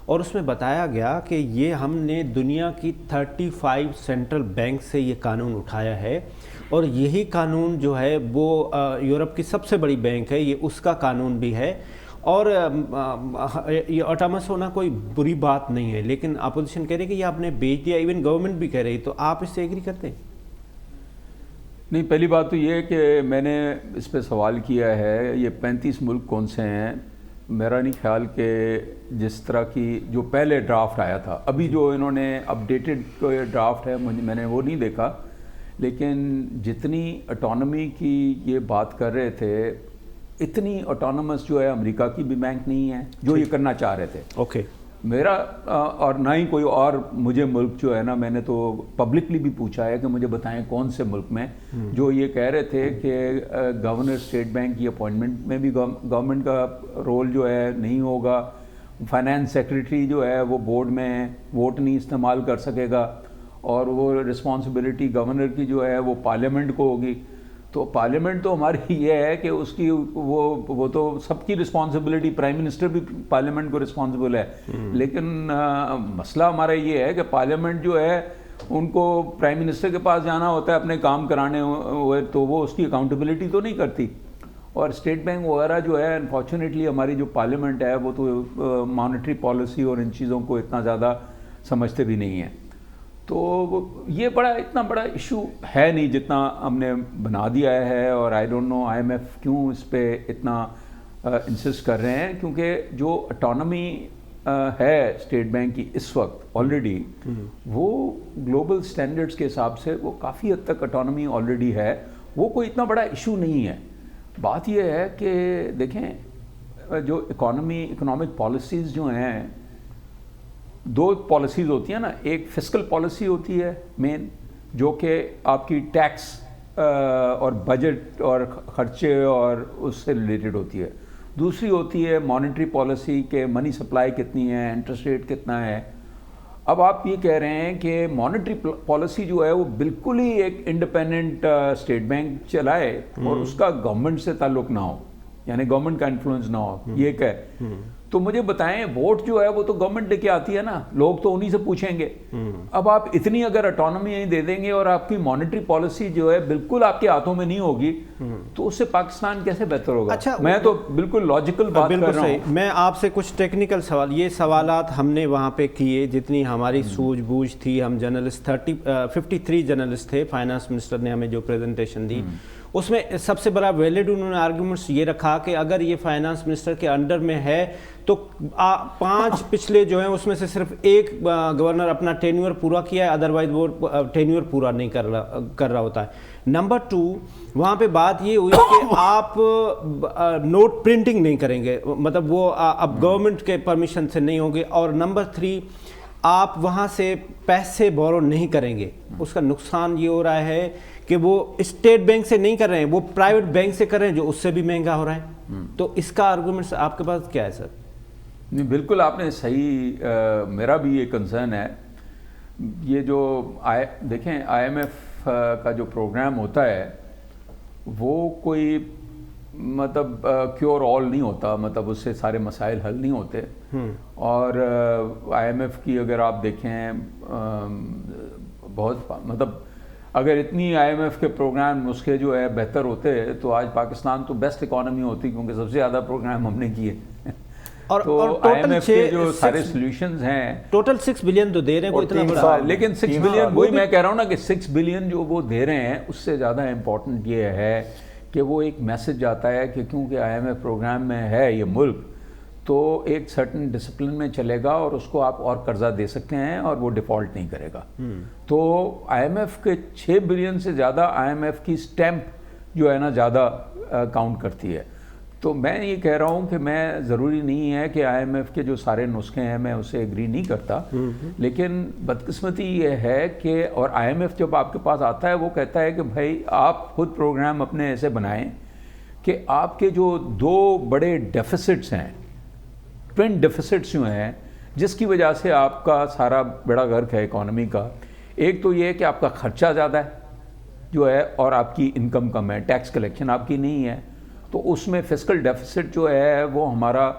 A: اور اس میں بتایا گیا کہ یہ ہم نے دنیا کی 35 سینٹرل بینک سے یہ قانون اٹھایا ہے, اور یہی قانون جو ہے وہ یورپ کی سب سے بڑی بینک ہے, یہ اس کا قانون بھی ہے, اور یہ آٹامس ہونا کوئی بری بات نہیں ہے. لیکن اپوزیشن کہہ رہی کہ یہ آپ نے بیچ دیا, ایون گورنمنٹ بھی کہہ رہی, تو آپ اس سے ایگری کرتے ہیں؟
D: نہیں, پہلی بات تو یہ ہے کہ میں نے اس پہ سوال کیا ہے یہ 35 ملک کون سے ہیں. میرا نہیں خیال کہ جس طرح کی جو پہلے ڈرافٹ آیا تھا, ابھی جو انہوں نے اپڈیٹڈ ڈرافٹ ہے میں نے وہ نہیں دیکھا, لیکن جتنی اٹانومی کی یہ بات کر رہے تھے اتنی اٹانومس جو ہے امریکہ کی بھی بینک نہیں ہے جو یہ کرنا چاہ رہے تھے.
A: اوکے,
D: میرا اور نہ ہی کوئی اور مجھے ملک جو ہے نا, میں نے تو پبلکلی بھی پوچھا ہے کہ مجھے بتائیں کون سے ملک میں جو یہ کہہ رہے تھے کہ گورنر اسٹیٹ بینک کی اپوائنٹمنٹ میں بھی گورنمنٹ کا رول جو ہے نہیں ہوگا, فائنانس سیکریٹری جو ہے وہ بورڈ میں ووٹ نہیں استعمال کر سکے گا, اور وہ رسپانسبلٹی گورنر کی جو ہے وہ پارلیمنٹ کو ہوگی. تو پارلیمنٹ تو ہماری یہ ہے کہ اس کی وہ تو سب کی رسپانسبلٹی, پرائم منسٹر بھی پارلیمنٹ کو رسپانسبل ہے, لیکن مسئلہ ہمارا یہ ہے کہ پارلیمنٹ جو ہے ان کو پرائم منسٹر کے پاس جانا ہوتا ہے اپنے کام کرانے ہوئے, تو وہ اس کی اکاؤنٹیبلٹی تو نہیں کرتی. اور اسٹیٹ بینک وغیرہ جو ہے انفارچونیٹلی ہماری جو پارلیمنٹ ہے وہ تو مانیٹری پالیسی اور ان چیزوں کو اتنا زیادہ سمجھتے بھی نہیں ہیں. تو یہ اتنا بڑا ایشو ہے نہیں جتنا ہم نے بنا دیا ہے. اور آئی ڈونٹ نو IMF کیوں اس پہ اتنا انسسٹ کر رہے ہیں, کیونکہ جو اٹانومی ہے اسٹیٹ بینک کی اس وقت آلریڈی وہ گلوبل سٹینڈرڈز کے حساب سے وہ کافی حد تک اٹانومی آلریڈی ہے, وہ کوئی اتنا بڑا ایشو نہیں ہے. بات یہ ہے کہ دیکھیں جو اکنامک پالیسیز جو ہیں, 2 پالیسیز ہوتی ہیں نا, ایک فسکل پالیسی ہوتی ہے مین جو کہ آپ کی ٹیکس اور بجٹ اور خرچے اور اس سے ریلیٹڈ ہوتی ہے. دوسری ہوتی ہے مانیٹری پالیسی کہ منی سپلائی کتنی ہے, انٹرسٹ ریٹ کتنا ہے. اب آپ یہ کہہ رہے ہیں کہ مانیٹری پالیسی جو ہے وہ بالکل ہی ایک انڈیپینڈنٹ اسٹیٹ بینک چلائے اور اس کا گورنمنٹ سے تعلق نہ ہو, یعنی گورنمنٹ کا انفلوئنس نہ ہو, یہ کہ تو مجھے بتائیں ووٹ جو ہے وہ تو گورنمنٹ لے کے آتی ہے نا, لوگ تو انہی سے پوچھیں گے. اب آپ اتنی اگر اٹانومی یہیں دے دیں گے اور آپ کی مانیٹری پالیسی جو ہے بالکل آپ کے ہاتھوں میں نہیں ہوگی تو اس سے پاکستان کیسے بہتر ہوگا؟
A: اچھا,
D: میں تو بالکل لاجیکل بات کر رہا ہوں.
A: میں آپ سے کچھ ٹیکنیکل سوال, یہ سوالات ہم نے وہاں پہ کیے جتنی ہماری سوجھ بوجھ تھی. ہم جرنلسٹ 53 جرنلسٹ تھے, فائنانس منسٹر نے ہمیں جو پریزنٹیشن دی اس میں سب سے بڑا ویلڈ انہوں نے آرگومنٹس یہ رکھا کہ اگر یہ فائنانس منسٹر کے انڈر میں ہے تو 5 پچھلے جو ہیں اس میں سے صرف ایک گورنر اپنا ٹینیور پورا کیا ہے, ادروائز وہ ٹینیور پورا نہیں کر رہا ہوتا ہے. نمبر 2, وہاں پہ بات یہ ہوئی کہ آپ نوٹ پرنٹنگ نہیں کریں گے, مطلب وہ اب گورنمنٹ کے پرمیشن سے نہیں ہوں گے. اور نمبر 3, آپ وہاں سے پیسے بورو نہیں کریں گے. اس کا نقصان یہ ہو رہا ہے کہ وہ اسٹیٹ بینک سے نہیں کر رہے ہیں, وہ پرائیویٹ بینک سے کر رہے ہیں جو اس سے بھی مہنگا ہو رہا ہے. تو اس کا آرگومنٹ آپ کے پاس کیا ہے سر؟
D: نہیں بالکل آپ نے صحیح, میرا بھی یہ کنسرن ہے. یہ جو دیکھیں IMF کا جو پروگرام ہوتا ہے وہ کوئی مطلب کیور آل نہیں ہوتا, مطلب اس سے سارے مسائل حل نہیں ہوتے. اور IMF کی اگر آپ دیکھیں بہت مطلب اگر اتنی IMF کے پروگرام نسخے جو ہے بہتر ہوتے تو آج پاکستان تو بیسٹ اکانومی ہوتی, کیونکہ سب سے زیادہ پروگرام ہم نے کیے. تو IMF کے جو سارے سولوشنز ہیں
A: ٹوٹل 6 بلین تو دے رہے ہیں, کوئی اتنا بڑا,
D: لیکن 6 بلین وہی میں کہہ رہا ہوں نا کہ 6 بلین جو وہ دے رہے ہیں اس سے زیادہ امپورٹنٹ یہ ہے کہ وہ ایک میسج آتا ہے کہ کیونکہ IMF پروگرام میں ہے یہ ملک تو ایک سرٹن ڈسپلن میں چلے گا اور اس کو آپ اور قرضہ دے سکتے ہیں اور وہ ڈیفالٹ نہیں کرے گا. تو IMF کے 6 بلین سے زیادہ IMF کی سٹیمپ جو ہے نا زیادہ کاؤنٹ کرتی ہے. تو میں یہ کہہ رہا ہوں کہ میں ضروری نہیں ہے کہ IMF کے جو سارے نسخے ہیں میں اسے ایگری نہیں کرتا, لیکن بدقسمتی یہ ہے کہ اور IMF جب آپ کے پاس آتا ہے وہ کہتا ہے کہ بھائی آپ خود پروگرام اپنے ایسے بنائیں کہ آپ کے جو 2 بڑے ڈیفیسٹس ہیں, ٹوین ڈیفیسٹس جو ہیں جس کی وجہ سے آپ کا سارا بیڑا غرق ہے اکانومی کا, ایک تو یہ ہے کہ آپ کا خرچہ زیادہ ہے جو ہے اور آپ کی انکم کم ہے, ٹیکس کلیکشن آپ کی نہیں ہے. تو اس میں فسکل ڈیفیسٹ جو ہے وہ ہمارا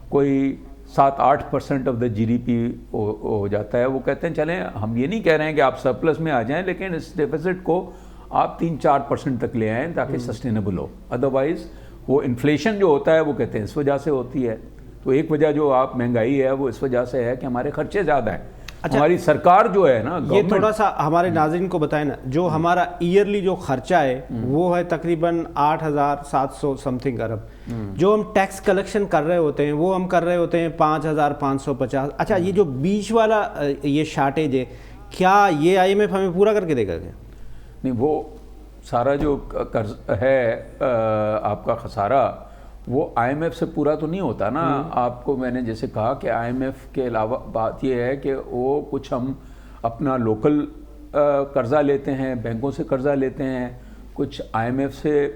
D: کوئی 7-8% آف دا GDP ہو جاتا ہے. وہ کہتے ہیں چلیں ہم یہ نہیں کہہ رہے ہیں کہ آپ سرپلس میں آ جائیں, لیکن اس ڈیفیسٹ کو آپ 3-4% تک لے آئیں تاکہ سسٹینیبل ہو. ادروائز وہ انفلیشن جو ہوتا ہے وہ کہتے ہیں اس وجہ سے ہوتی ہے. تو ایک وجہ جو آپ مہنگائی ہے وہ اس وجہ سے ہے کہ ہمارے خرچے زیادہ ہیں. ہماری سرکار جو ہے نا,
A: یہ تھوڑا سا ہمارے ناظرین کو بتائیں نا, جو ہمارا ایئرلی جو خرچہ ہے وہ ہے تقریباً 8,700 سمتھنگ ارب, جو ہم ٹیکس کلیکشن کر رہے ہوتے ہیں وہ ہم کر رہے ہوتے ہیں 5,550. اچھا, یہ جو بیچ والا یہ شارٹیج ہے کیا یہ IMF ہمیں پورا کر کے دے گا کیا؟
D: نہیں, وہ سارا جو قرض ہے آپ کا خسارہ وہ IMF سے پورا تو نہیں ہوتا نا. آپ کو میں نے جیسے کہا کہ IMF کے علاوہ بات یہ ہے کہ وہ کچھ ہم اپنا لوکل قرضہ لیتے ہیں, بینکوں سے قرضہ لیتے ہیں, کچھ IMF سے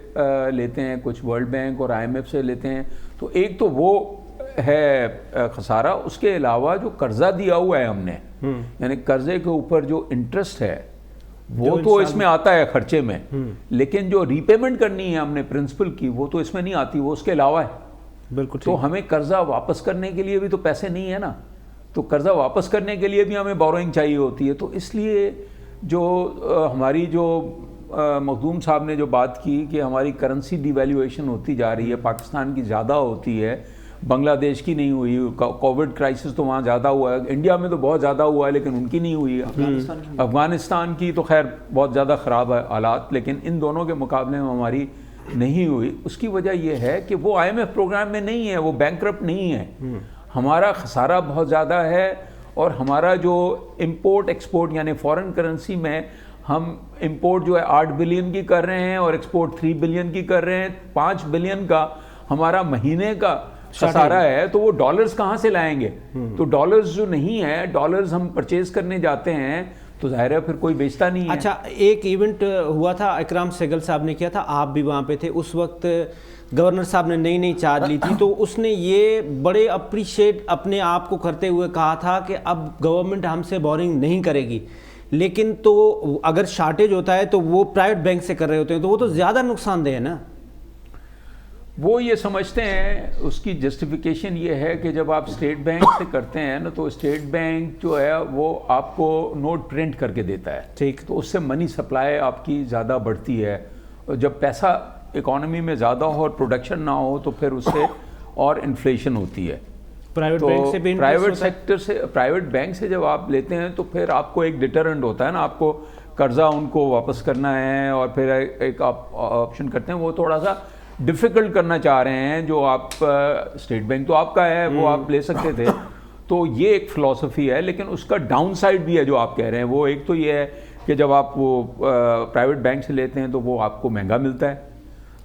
D: لیتے ہیں, کچھ ورلڈ بینک اور IMF سے لیتے ہیں. تو ایک تو وہ ہے خسارہ. اس کے علاوہ جو قرضہ دیا ہوا ہے ہم نے, یعنی قرضے کے اوپر جو انٹرسٹ ہے وہ تو اس میں آتا ہے خرچے میں, لیکن جو ری پیمنٹ کرنی ہے ہم نے پرنسپل کی وہ تو اس میں نہیں آتی, وہ اس کے علاوہ ہے.
A: بالکل.
D: تو ہمیں قرضہ واپس کرنے کے لیے بھی تو پیسے نہیں ہیں نا, تو قرضہ واپس کرنے کے لیے بھی ہمیں بوروئنگ چاہیے ہوتی ہے. تو اس لیے جو ہماری جو مخدوم صاحب نے جو بات کی کہ ہماری کرنسی ڈی ویلیویشن ہوتی جا رہی ہے, پاکستان کی زیادہ ہوتی ہے, بنگلہ دیش کی نہیں ہوئی. کووڈ کرائسس تو وہاں زیادہ ہوا ہے, انڈیا میں تو بہت زیادہ ہوا ہے لیکن ان کی نہیں ہوئی. افغانستان کی تو خیر بہت زیادہ خراب ہے حالات, لیکن ان دونوں کے مقابلے میں ہماری نہیں ہوئی. اس کی وجہ یہ ہے کہ وہ IMF پروگرام میں نہیں ہے, وہ بینکرپٹ نہیں ہے. ہمارا خسارہ بہت زیادہ ہے اور ہمارا جو امپورٹ ایکسپورٹ یعنی فارن کرنسی میں ہم امپورٹ جو ہے 8 بلین کی کر رہے ہیں اور ایکسپورٹ 3 بلین کی کر رہے ہیں. 5 بلین کا ہمارا مہینے کا خسارہ ہے, تو وہ ڈالرز کہاں سے لائیں گے؟ تو ڈالرز جو نہیں ہے, ڈالرز ہم پرچیز کرنے جاتے ہیں تو ظاہر ہے پھر کوئی بیچتا نہیں ہے.
A: اچھا ایک ایونٹ ہوا تھا اکرام سہگل صاحب نے کیا تھا, آپ بھی وہاں پہ تھے اس وقت, گورنر صاحب نے نئی چارج لی تھی تو اس نے یہ بڑے اپریشیٹ اپنے آپ کو کرتے ہوئے کہا تھا کہ اب گورنمنٹ ہم سے بورنگ نہیں کرے گی, لیکن تو اگر شارٹیج ہوتا ہے تو وہ پرائیویٹ بینک سے کر رہے ہوتے ہیں تو وہ تو زیادہ نقصان دہ ہے نا.
D: وہ یہ سمجھتے ہیں, اس کی جسٹیفیکیشن یہ ہے کہ جب آپ اسٹیٹ بینک سے کرتے ہیں نا تو اسٹیٹ بینک جو ہے وہ آپ کو نوٹ پرنٹ کر کے دیتا ہے,
A: ٹھیک,
D: تو اس سے منی سپلائی آپ کی زیادہ بڑھتی ہے, اور جب پیسہ اکانومی میں زیادہ ہو اور پروڈکشن نہ ہو تو پھر اس سے اور انفلیشن ہوتی ہے.
A: پرائیویٹ بینک سے بھی
D: پرائیویٹ سیکٹر سے, پرائیویٹ بینک سے جب آپ لیتے ہیں تو پھر آپ کو ایک ڈیٹرنٹ ہوتا ہے نا, آپ کو قرضہ ان کو واپس کرنا ہے اور پھر ایک آپ آپشن کرتے ہیں, وہ تھوڑا سا ڈیفیکلٹ کرنا چاہ رہے ہیں. جو آپ اسٹیٹ بینک تو آپ کا ہے, وہ آپ لے سکتے تھے, تو یہ ایک فلسفی ہے, لیکن اس کا ڈاؤن سائڈ بھی ہے جو آپ کہہ رہے ہیں. وہ ایک تو یہ ہے کہ جب آپ وہ پرائیویٹ بینک سے لیتے ہیں تو وہ آپ کو مہنگا ملتا ہے.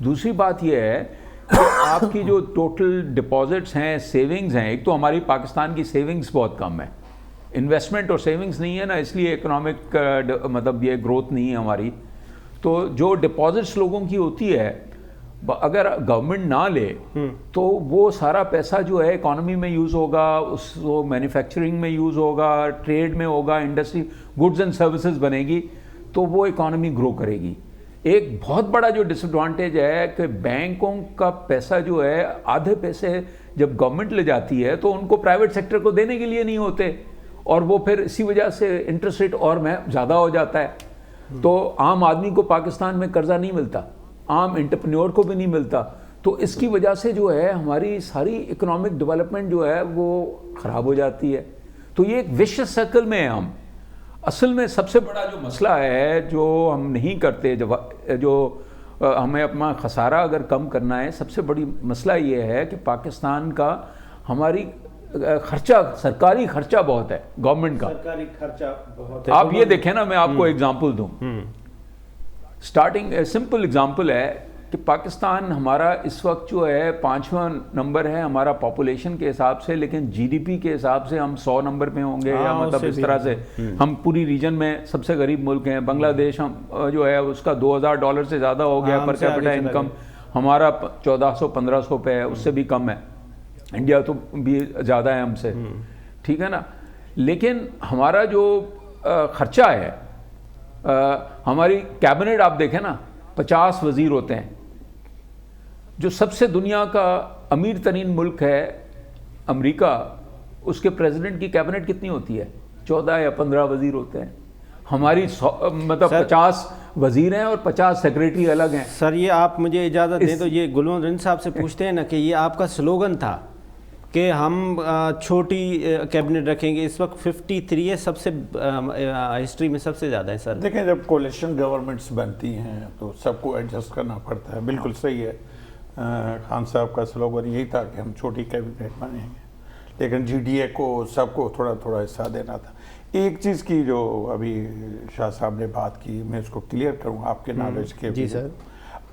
D: دوسری بات یہ ہے کہ آپ کی جو ٹوٹل ڈپازٹس ہیں, سیونگز ہیں, ایک تو ہماری پاکستان کی سیونگز بہت کم ہے, انویسٹمنٹ اور سیونگز نہیں ہے نا, اس لیے اکنامک مطلب یہ گروتھ نہیں ہے ہماری. تو جو ڈپازٹس لوگوں کی ہوتی ہے اگر گورنمنٹ نہ لے تو وہ سارا پیسہ جو ہے اکانومی میں یوز ہوگا, اس وہ مینوفیکچرنگ میں یوز ہوگا, ٹریڈ میں ہوگا, انڈسٹری گڈز اینڈ سروسز بنے گی, تو وہ اکانومی گرو کرے گی. ایک بہت بڑا جو ڈس ایڈوانٹیج ہے کہ بینکوں کا پیسہ جو ہے, آدھے پیسے جب گورنمنٹ لے جاتی ہے تو ان کو پرائیویٹ سیکٹر کو دینے کے لیے نہیں ہوتے, اور وہ پھر اسی وجہ سے انٹرسٹ ریٹ اور میں زیادہ ہو جاتا ہے. تو عام آدمی کو پاکستان میں قرضہ نہیں ملتا, عام انٹرپرینور کو بھی نہیں ملتا, تو اس کی وجہ سے جو ہے ہماری ساری اکنامک ڈیولپمنٹ جو ہے وہ خراب ہو جاتی ہے. تو یہ ایک ویشیس سرکل میں ہیں ہم. اصل میں سب سے بڑا جو مسئلہ ہے جو ہم نہیں کرتے, جو ہمیں اپنا خسارہ اگر کم کرنا ہے, سب سے بڑی مسئلہ یہ ہے کہ پاکستان کا ہماری خرچہ, سرکاری خرچہ بہت ہے گورنمنٹ کا.
A: سرکاری خرچہ بہت ہے.
D: آپ یہ دیکھیں نا, میں آپ کو ایگزامپل دوں. سٹارٹنگ سمپل ایگزامپل ہے کہ پاکستان ہمارا اس وقت جو ہے 5واں نمبر ہے ہمارا پاپولیشن کے حساب سے, لیکن جی ڈی پی کے حساب سے ہم 100 نمبر پہ ہوں گے, یا مطلب اس طرح سے ہم پوری ریجن میں سب سے غریب ملک ہیں. بنگلہ دیش ہم جو ہے اس کا $2000 سے زیادہ ہو گیا پر کیپٹا انکم, ہمارا 1400-1500 پہ ہے, اس سے بھی کم ہے. انڈیا تو بھی زیادہ ہے ہم سے, ٹھیک ہے نا. لیکن ہمارا جو خرچہ ہے, ہماری کیبنٹ آپ دیکھیں نا 50 وزیر ہوتے ہیں. جو سب سے دنیا کا امیر ترین ملک ہے امریکہ, اس کے پریزیڈنٹ کی کیبنٹ کتنی ہوتی ہے؟ 14 یا 15 وزیر ہوتے ہیں. ہماری مطلب 50 وزیر ہیں اور 50 سیکریٹری الگ ہیں.
A: سر یہ آپ مجھے اجازت دیں تو یہ گلوند رند صاحب سے پوچھتے ہیں نا کہ یہ آپ کا سلوگن تھا کہ ہم چھوٹی کیبنٹ رکھیں گے, اس وقت 53 ہے, سب سے ہسٹری میں سب سے زیادہ ہے. سر
B: دیکھیں جب کولیشن گورنمنٹس بنتی ہیں تو سب کو ایڈجسٹ کرنا پڑتا ہے, بالکل صحیح ہے. خان صاحب کا سلوگن یہی تھا کہ ہم چھوٹی کیبنٹ بنیں گے, لیکن جی ڈی اے کو سب کو تھوڑا تھوڑا حصہ دینا تھا. ایک چیز کی جو ابھی شاہ صاحب نے بات کی, میں اس کو کلیئر کروں آپ کے نالج کے.
A: جی سر.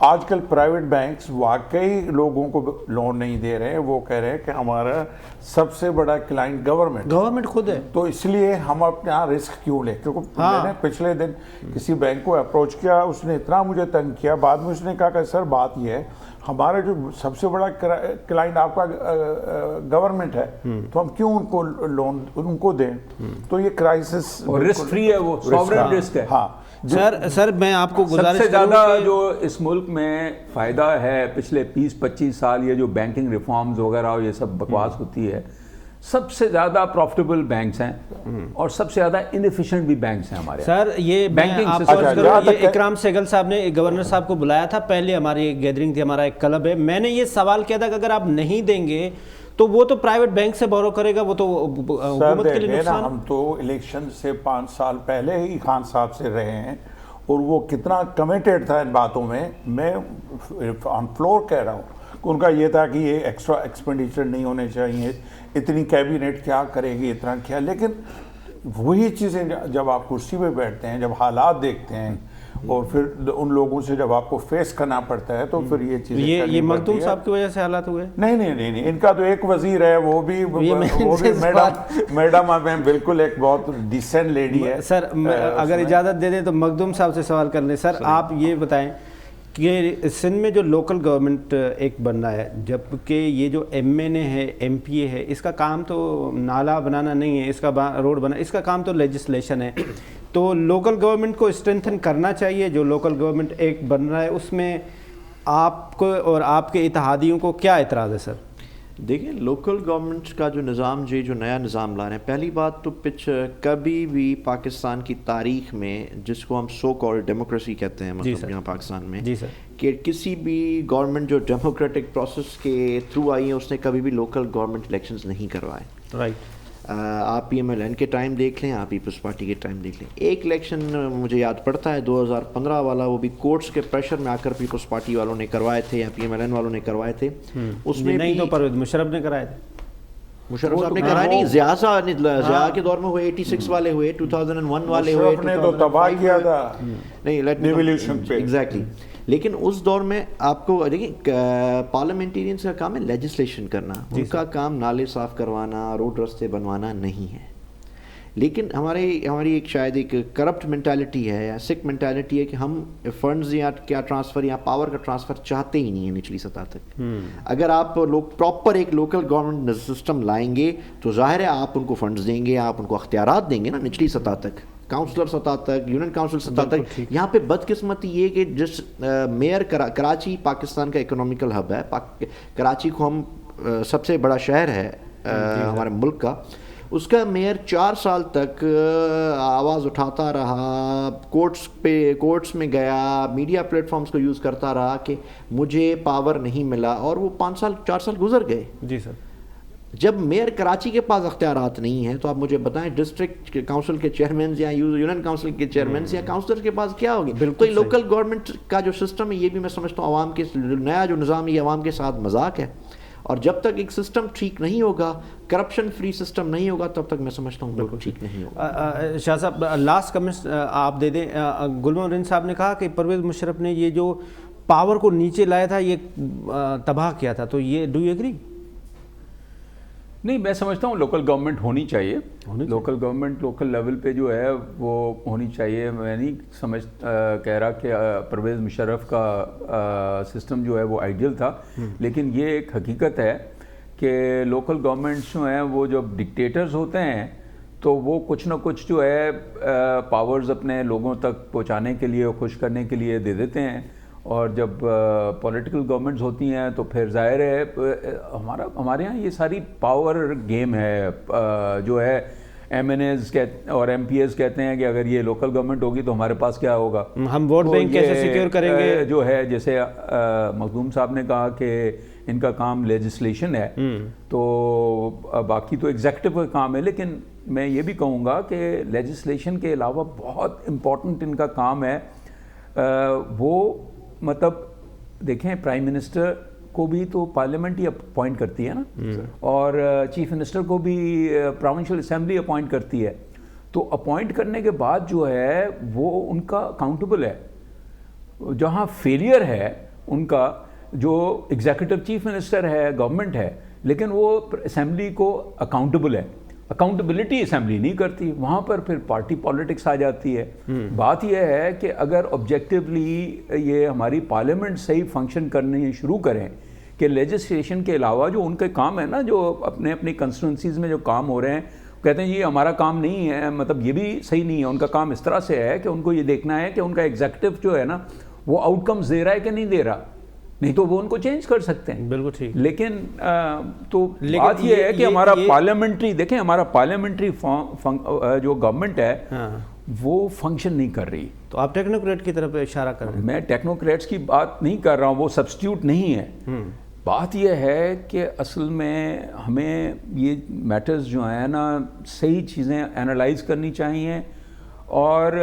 B: آج کل پرائیویٹ بینکس واقعی لوگوں کو لون نہیں دے رہے ہیں. وہ کہہ رہے ہیں کہ ہمارا سب سے بڑا کلائنٹ گورنمنٹ
A: خود ہے,
B: تو اس لیے ہم اپنے یہاں رسک کیوں لیں. کیونکہ میں نے پچھلے دن کسی بینک کو اپروچ کیا, اس نے اتنا مجھے تنگ کیا, بعد میں اس نے کہا کہ سر بات یہ ہے ہمارا جو سب سے بڑا کلائنٹ آپ کا گورنمنٹ ہے, تو ہم کیوں ان کو لون ان کو دیں. تو یہ کرائسس
D: رسک فری ہے, وہ سوورن رسک ہے.
B: ہاں
A: سر میں آپ کو
D: سب سے زیادہ جو اس ملک میں فائدہ ہے پچھلے 20-25 سال, یہ جو بینکنگ ریفارمز وغیرہ اور یہ سب بکواس ہوتی ہے, سب سے زیادہ پروفٹیبل بینکس ہیں اور سب سے زیادہ انیفیشنٹ بھی بینکس ہیں ہمارے.
A: سر یہ بینکنگ اکرام سہگل صاحب نے گورنر صاحب کو بلایا تھا, پہلے ہماری ایک گیدرنگ تھی, ہمارا ایک کلب ہے, میں نے یہ سوال کیا تھا کہ اگر آپ نہیں دیں گے تو وہ تو پرائیویٹ بینک سے بورو کرے گا, وہ تو حکومت کے لیے نقصان.
B: ہم تو الیکشن سے 5 سال پہلے ہی خان صاحب سے رہے ہیں, اور وہ کتنا کمیٹیڈ تھا ان باتوں میں. میں آن فلور کہہ رہا ہوں کہ ان کا یہ تھا کہ یہ ایکسٹرا ایکسپینڈیچر نہیں ہونے چاہیے, اتنی کیبنٹ کیا کرے گی, اتنا کیا. لیکن وہی چیزیں جب آپ کرسی پہ بیٹھتے ہیں, جب حالات دیکھتے ہیں, اور پھر ان لوگوں سے جب آپ کو فیس کرنا پڑتا ہے تو پھر یہ چیزیں
A: یہ مخدوم صاحب کی وجہ سے حالات ہوئے؟
B: نہیں، ان کا تو ایک وزیر ہے، وہ بھی میڈم میں بالکل ایک بہت ڈیسنٹ لیڈی ہے.
A: سر اگر اجازت دے دیں تو مخدوم صاحب سے سوال کر لیں. سر آپ یہ بتائیں کہ سندھ میں جو لوکل گورنمنٹ ایک بن رہا ہے، جبکہ یہ جو ایم این اے ہے، ایم پی اے ہے، اس کا کام تو نالا بنانا نہیں ہے، اس کا روڈ بنا، اس کا کام تو لیجسلیشن ہے. تو لوکل گورنمنٹ کو اسٹرینتھن کرنا چاہیے. جو لوکل گورنمنٹ ایک بن رہا ہے اس میں آپ کو اور آپ کے اتحادیوں کو کیا اعتراض ہے سر؟
C: دیکھیں لوکل گورنمنٹ کا جو نظام جو نیا نظام لا رہے ہیں، پہلی بات تو کبھی بھی پاکستان کی تاریخ میں، جس کو ہم سو کال ڈیموکریسی کہتے ہیں مطلب یہاں پاکستان میں،
A: جی سر،
C: کہ کسی بھی گورنمنٹ جو ڈیموکریٹک پروسیس کے تھرو آئی ہے اس نے کبھی بھی لوکل گورنمنٹ الیکشنز نہیں کروائے.
A: رائٹ.
C: آپ پی ایم ایل این کے ٹائم دیکھ لیں، آپ پیپلز پارٹی کے ٹائم دیکھ لیں. ایک الیکشن مجھے یاد پڑتا ہے 2015 والا، وہ بھی کورٹس کے پریشر میں آ کر پیپلز پارٹی والوں نے کروائے تھے یا پی ایم ایل این والوں نے کروائے تھے. اس میں
A: نہیں تو پرویز مشرف نے کرائے تھے.
C: مشرف صاحب نے کرائے نہیں، ضیاء کے دور میں ہوئے، 86 والے ہوئے، 2001 والے ہوئے،
B: مشرف نے تو تباہ کیا تھا
C: نہیں ریولیوشن پہ. ایگزیکٹلی. لیکن اس دور میں آپ کو دیکھیں پارلیمنٹیرینس کا کام ہے لیجسلیشن کرنا، ان کا کام نالے صاف کروانا، روڈ رستے بنوانا نہیں ہے. لیکن ہماری ایک شاید ایک کرپٹ مینٹالٹی ہے یا سک مینٹالٹی ہے کہ ہم فنڈز یا کیا ٹرانسفر یا پاور کا ٹرانسفر چاہتے ہی نہیں ہیں نچلی سطح تک. اگر آپ پراپر ایک لوکل گورنمنٹ سسٹم لائیں گے تو ظاہر ہے آپ ان کو فنڈز دیں گے، آپ ان کو اختیارات دیں گے نا نچلی سطح تک، کاؤنسلر سطح تک، یونین کاؤنسل سطح تک. یہاں پہ بدقسمتی یہ کہ جس میئر کراچی پاکستان کا اکنامیکل ہب ہے، کراچی کو ہم سب سے بڑا شہر ہے ہمارے ملک کا، اس کا میئر 4 سال تک آواز اٹھاتا رہا، کورٹس میں گیا، میڈیا پلیٹ فارمز کو یوز کرتا رہا کہ مجھے پاور نہیں ملا، اور وہ 4 سال گزر گئے.
A: جی سر.
C: جب میئر کراچی کے پاس اختیارات نہیں ہیں تو آپ مجھے بتائیں ڈسٹرکٹ کاؤنسل کے چیئرمینز یا یونین کاؤنسل کے چیئرمینز یا کاؤنسلر کے پاس کیا ہوگی؟ تو یہ لوکل گورنمنٹ کا جو سسٹم ہے یہ بھی میں سمجھتا ہوں عوام کے نیا جو نظام ہے یہ عوام کے ساتھ مذاق ہے. اور جب تک ایک سسٹم ٹھیک نہیں ہوگا، کرپشن فری سسٹم نہیں ہوگا، تب تک میں سمجھتا ہوں بالکل ٹھیک نہیں ہوگا.
A: شاہ صاحب لاسٹ کمنٹ آپ دے دیں. گلمرین صاحب نے کہا کہ پرویز مشرف نے یہ جو پاور کو نیچے لایا تھا یہ تباہ کیا تھا، تو یہ ڈو یو ایگری؟
D: نہیں، میں سمجھتا ہوں لوکل گورنمنٹ ہونی چاہیے. لوکل گورنمنٹ لوکل لیول پہ جو ہے وہ ہونی چاہیے. میں نہیں کہہ رہا کہ پرویز مشرف کا سسٹم جو ہے وہ آئیڈیل تھا، لیکن یہ ایک حقیقت ہے کہ لوکل گورنمنٹس جو ہیں وہ جب ڈکٹیٹرز ہوتے ہیں تو وہ کچھ نہ کچھ جو ہے پاورز اپنے لوگوں تک پہنچانے کے لیے، خوش کرنے کے لیے دے دیتے ہیں. اور جب پولیٹیکل گورنمنٹس ہوتی ہیں تو پھر ظاہر ہے ہمارے ہاں یہ ساری پاور گیم ہے. جو ہے ایم این ایز اور ایم پی ایز کہتے ہیں کہ اگر یہ لوکل گورنمنٹ ہوگی تو ہمارے پاس کیا ہوگا،
A: ہم ووٹ بینک کیسے سیکیور کریں گے.
D: جو ہے جیسے مخدوم صاحب نے کہا کہ ان کا کام لیجسلیشن ہے، تو باقی تو ایگزیکٹو کا کام ہے. لیکن میں یہ بھی کہوں گا کہ لیجسلیشن کے علاوہ بہت امپورٹنٹ ان کا کام ہے وہ مطلب دیکھیں پرائم منسٹر کو بھی تو پارلیمنٹ ہی اپوائنٹ کرتی ہے نا، اور چیف منسٹر کو بھی پروونشل اسمبلی اپوائنٹ کرتی ہے. تو اپوائنٹ کرنے کے بعد جو ہے وہ ان کا اکاؤنٹیبل ہے. جہاں فیلئر ہے ان کا، جو ایگزیکٹو چیف منسٹر ہے، گورنمنٹ ہے، لیکن وہ اسمبلی کو اکاؤنٹیبل ہے. اکاؤنٹیبلٹی اسمبلی نہیں کرتی، وہاں پر پھر پارٹی پالیٹکس آ جاتی ہے. بات یہ ہے کہ اگر آبجیکٹیولی یہ ہماری پارلیمنٹ صحیح فنکشن کرنے شروع کریں کہ لیجسلیشن کے علاوہ جو ان کے کام ہے نا، جو اپنی کنسٹیٹوئنسیز میں جو کام ہو رہے ہیں، کہتے ہیں یہ ہمارا کام نہیں ہے، مطلب یہ بھی صحیح نہیں ہے. ان کا کام اس طرح سے ہے کہ ان کو یہ دیکھنا ہے کہ ان کا ایگزیکٹو جو ہے نا وہ آؤٹ کمز دے رہا ہے کہ نہیں دے رہا، نہیں تو وہ ان کو چینج کر سکتے ہیں. بالکل ٹھیک. لیکن تو بات یہ ہے کہ ہمارا پارلیمنٹری، دیکھیں ہمارا پارلیمنٹری جو گورنمنٹ ہے وہ فنکشن نہیں کر رہی.
A: تو آپ ٹیکنوکریٹ کی طرف اشارہ کر رہے ہیں.
D: میں ٹیکنوکریٹس کی بات نہیں کر رہا ہوں، وہ سبسٹیوٹ نہیں ہے. بات یہ ہے کہ اصل میں ہمیں یہ میٹرز جو ہیں نا صحیح چیزیں انالائز کرنی چاہیے. اور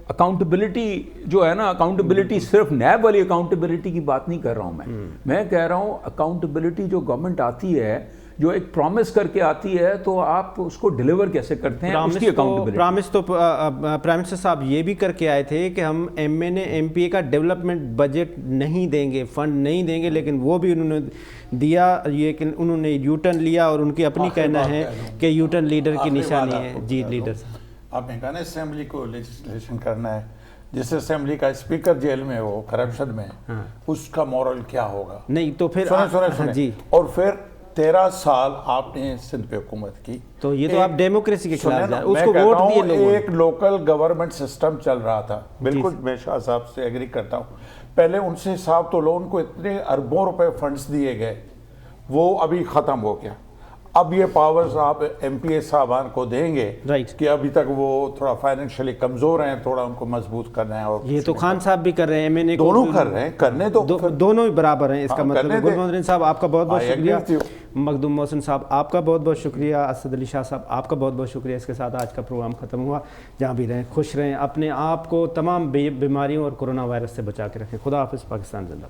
D: اکاؤنٹیبلٹی جو ہے نا، اکاؤنٹیبلٹی صرف نیب والی اکاؤنٹیبلٹی کی بات نہیں کر رہا ہوں میں کہہ رہا ہوں اکاؤنٹیبلٹی جو گورنمنٹ آتی ہے جو ایک پرومس کر کے آتی ہے تو آپ اس کو ڈیلیور کیسے کرتے ہیں، اس کی اکاؤنٹیبلٹی.
A: پرامس تو پرائم منسٹر صاحب یہ بھی کر کے آئے تھے کہ ہم M N A M P A کا ڈیولپمنٹ بجٹ نہیں دیں گے، فنڈ نہیں دیں گے، لیکن وہ بھی انہوں نے دیا. یہ کہ انہوں نے یو ٹرن لیا اور ان کی اپنی کہنا ہے کہ یو ٹرن لیڈر کی نشانی ہے. جی لیڈر صاحب،
B: آپ نے کہا نا اسمبلی کو لیجسلیشن کرنا ہے، جس اسمبلی کا اسپیکر جیل میں ہو کرپشن میں، اس کا مورل کیا ہوگا؟
A: نہیں تو پھر
B: سنیں
A: جی،
B: اور پھر 13 سال آپ نے سندھ پہ حکومت کی،
A: تو یہ تو آپ ڈیموکریسی کے خلاف جا رہے ہیں. اس کو
B: میں
A: ووٹ
B: کہتا
A: دیے
B: ہوں
A: لوگوں نے.
B: ایک لوکل گورنمنٹ سسٹم چل رہا تھا. بالکل میں شاہ صاحب سے ایگری کرتا ہوں. پہلے ان سے حساب تو لو، ان کو اتنے اربوں روپے فنڈز دیے گئے، وہ ابھی ختم ہو گیا. اب یہ پاورز آپ ایم پی اے صاحبان کو دیں گے کہ ابھی تک وہ تھوڑا فائنینشلی کمزور ہیں، تھوڑا ان کو مضبوط کرنا ہے. اور
A: یہ تو خان صاحب بھی کر رہے ہیں، ایم این اے
B: دونوں کر رہے ہیں، کرنے دو،
A: دونوں ہی برابر ہیں. اس کا مطلب گل مدرین صاحب آپ کا بہت بہت شکریہ، مخدوم محسن صاحب آپ کا بہت بہت شکریہ، اسد علی شاہ صاحب آپ کا بہت بہت شکریہ. اس کے ساتھ آج کا پروگرام ختم ہوا. جہاں بھی رہیں خوش رہیں، اپنے آپ کو تمام بیماریوں اور کرونا وائرس سے بچا کے رکھیں. خدا حافظ. پاکستان زندہ باد.